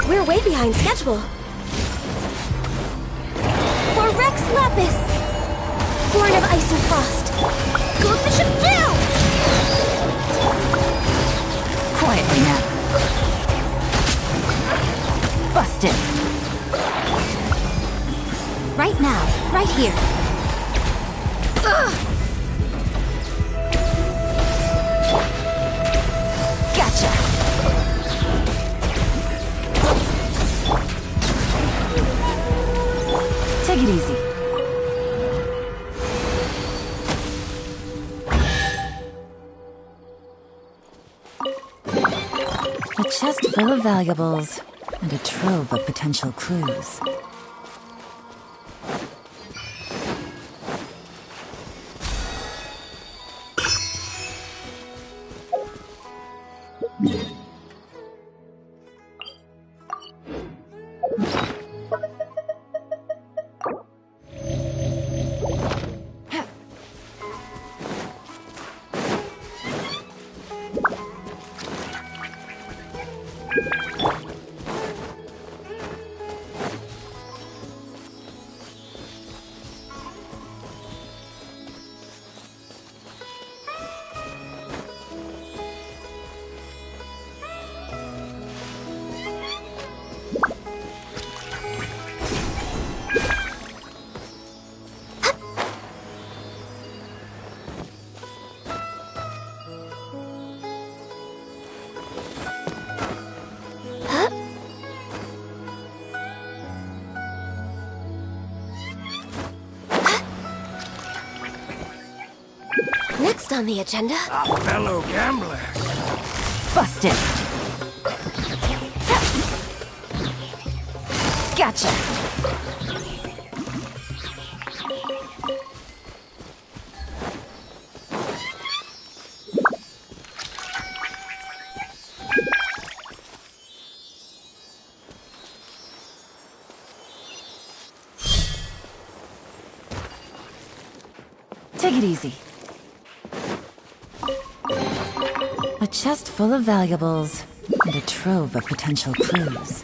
We're way behind schedule. For Rex Lapis! Born of Ice and Frost. Go Bishop down! Quietly now. Busted. Right now. Right here. Gotcha. Take it easy. A chest full of valuables and a trove of potential clues. Next on the agenda... A fellow gambler. Busted. Gotcha. Take it easy. A chest full of valuables and a trove of potential clues.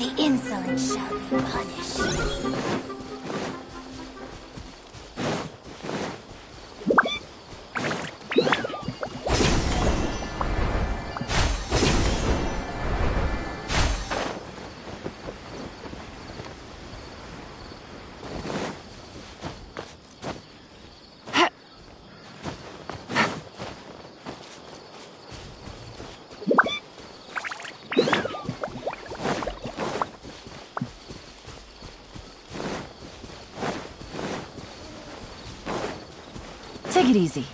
The insolent shall be punished. Take it easy.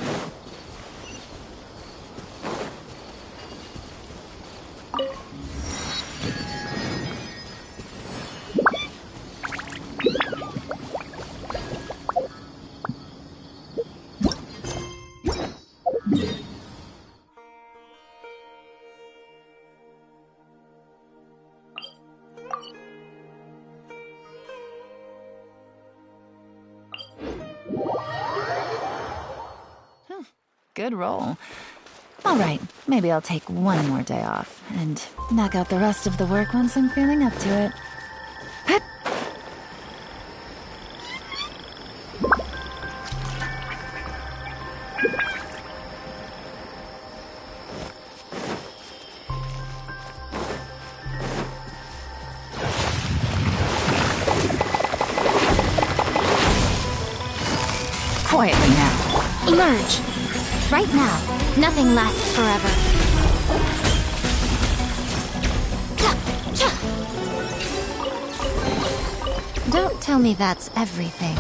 Good roll. All right, maybe I'll take one more day off and knock out the rest of the work once I'm feeling up to it. Quietly now. Emerge! Right now. Nothing lasts forever. Don't tell me that's everything.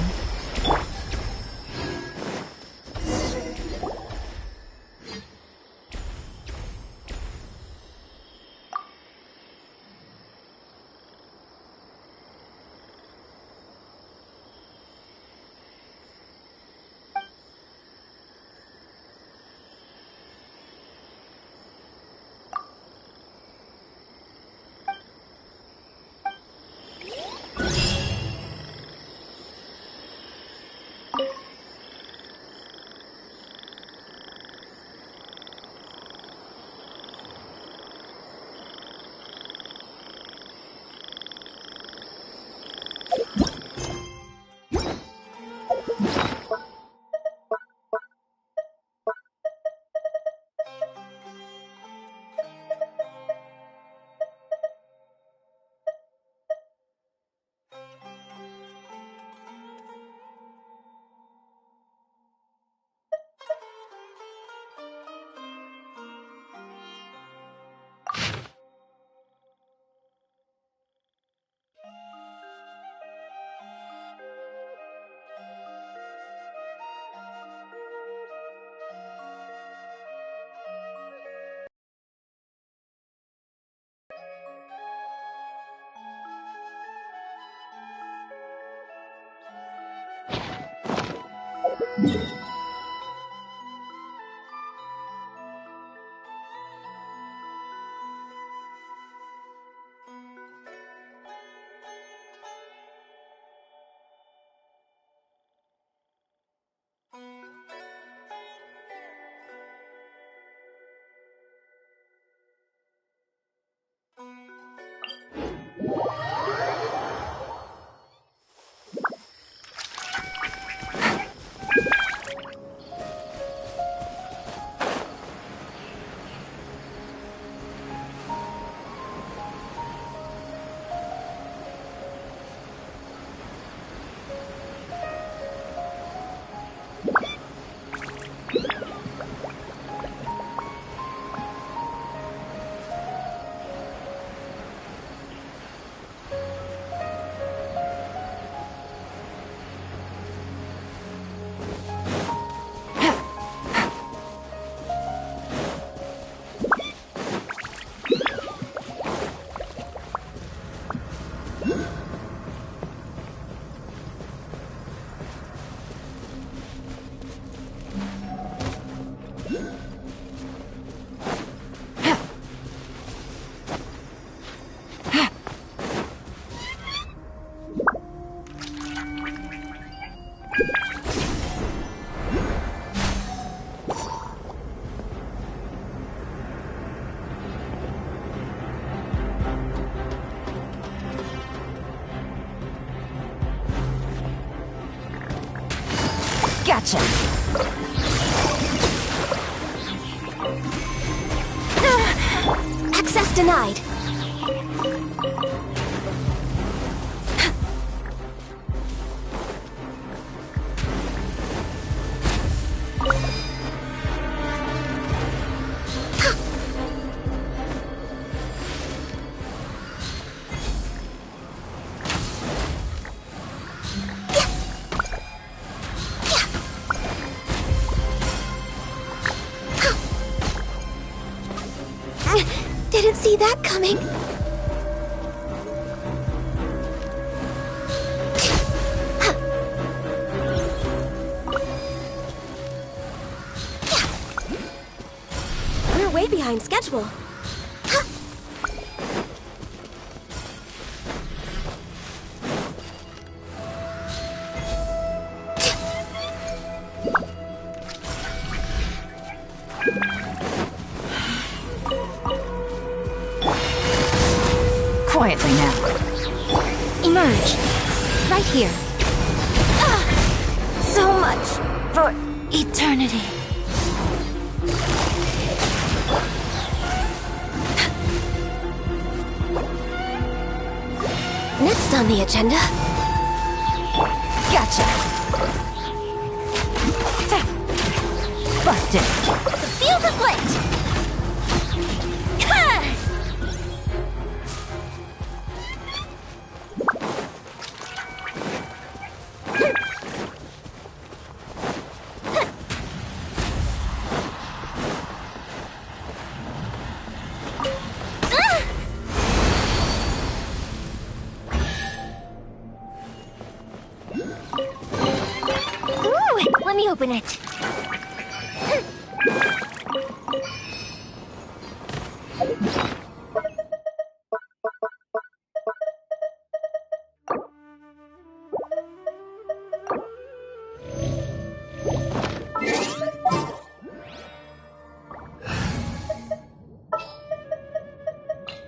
Gotcha! Access denied. Didn't see that coming. We're way behind schedule. Quietly now. Emerge. Right here. So much for eternity. Next on the agenda. Gotcha. Busted. The fuse is lit. Let me open it.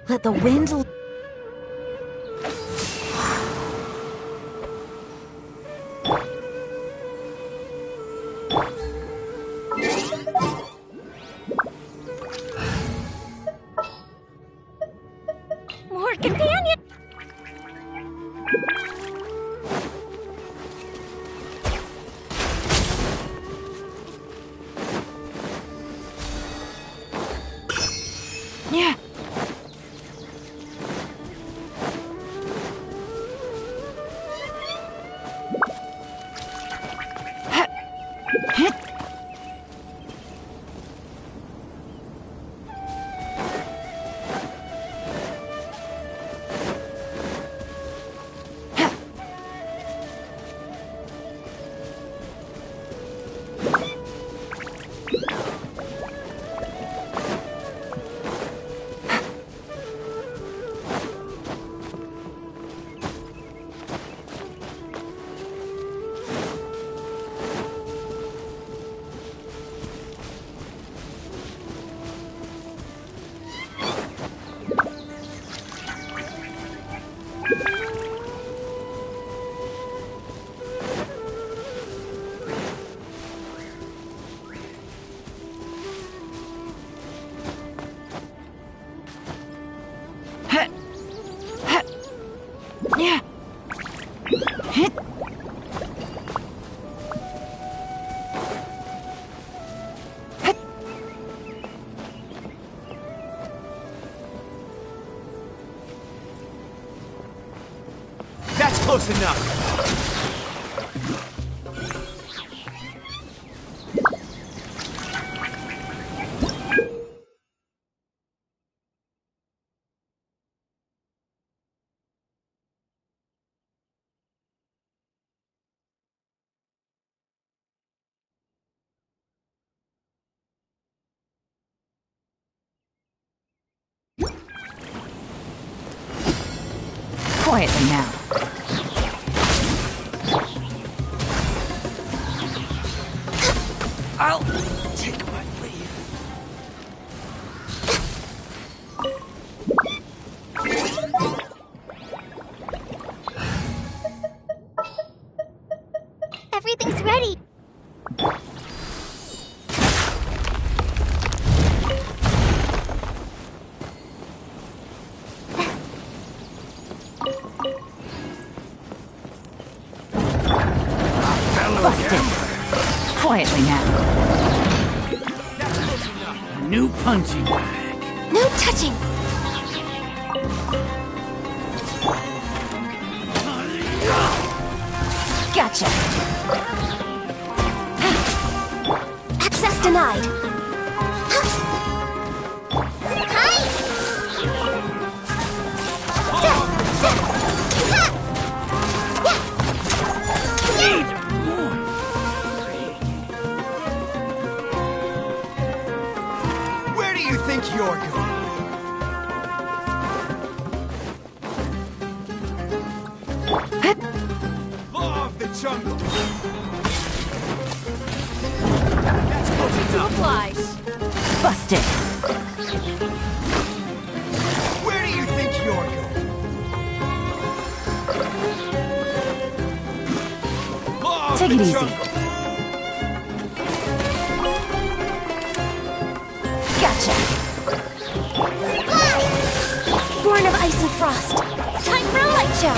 Let the wind... More companion. Yeah. Yeah. That's close enough. Quietly now. I'll take my leave. Everything's ready. Busted. Quietly now. A new punching bag. No touching! Gotcha. Access denied. Where do you think you're going? Law of the jungle! That's close enough. Busted. Where do you think you're going? Law of Take the it easy. jungle. Gotcha. Born of ice and frost. Time for a light show.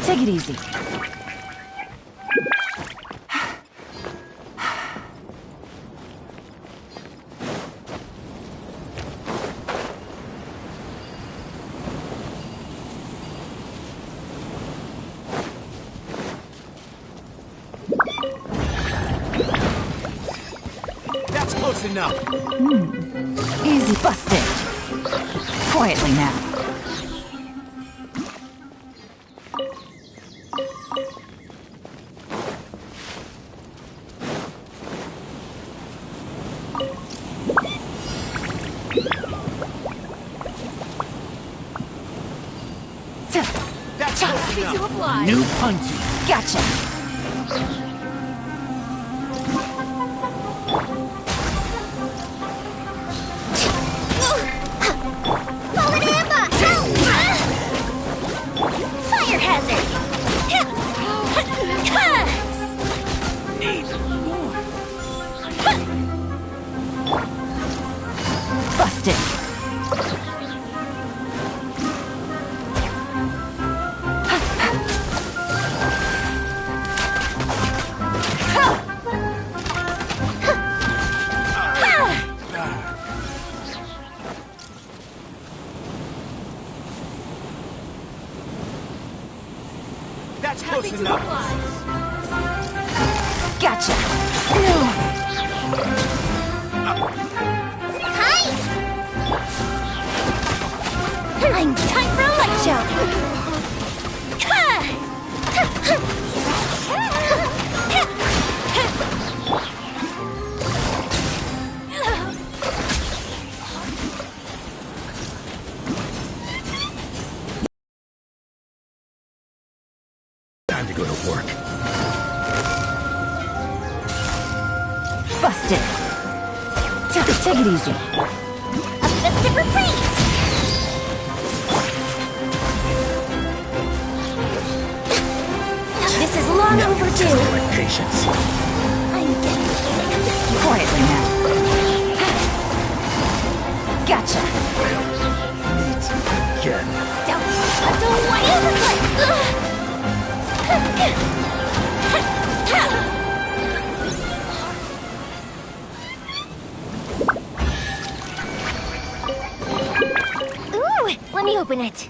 Take it easy. That's close enough. Easy. Busted. Quietly now. That's close enough. New punching. Gotcha. Fallen amber! Fire hazard! Need more. Busted. That's close enough. Gotcha. I'm time for a light show! go to work. Busted. Take it easy. A festive reprise! This is long overdue. My patience. I'm getting sick of this. Quietly now. Gotcha. Meet again. Don't want you to slip. Ooh, let me open it.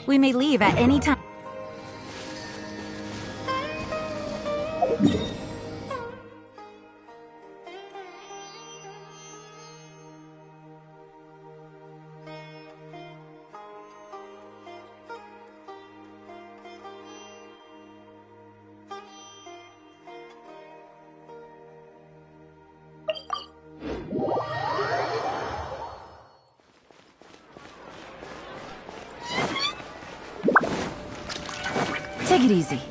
We may leave at any time. Take it easy.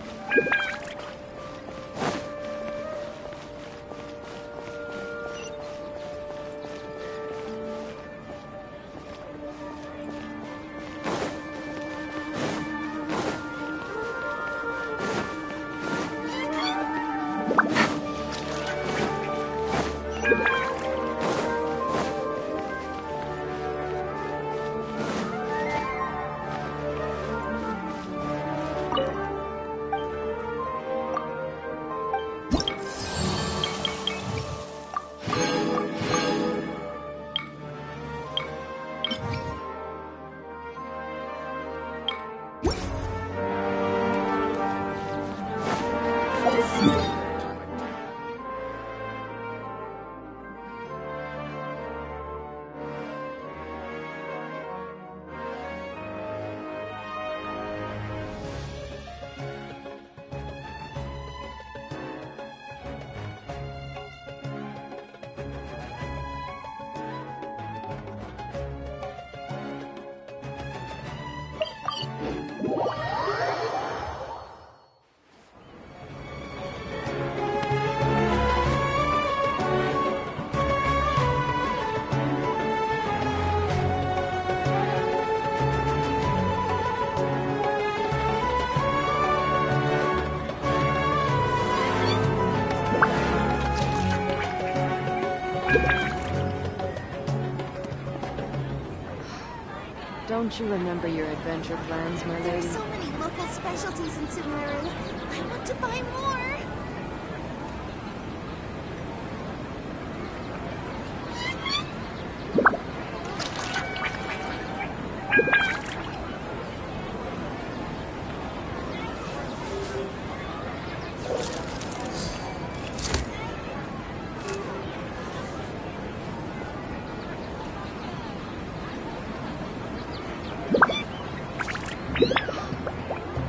Don't you remember your adventure plans, my lady? There's so many local specialties in Sumeru. I want to buy more.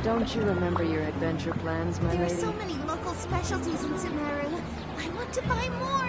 Don't you remember your adventure plans, my lady? There are so many local specialties in Sumeru. I want to buy more.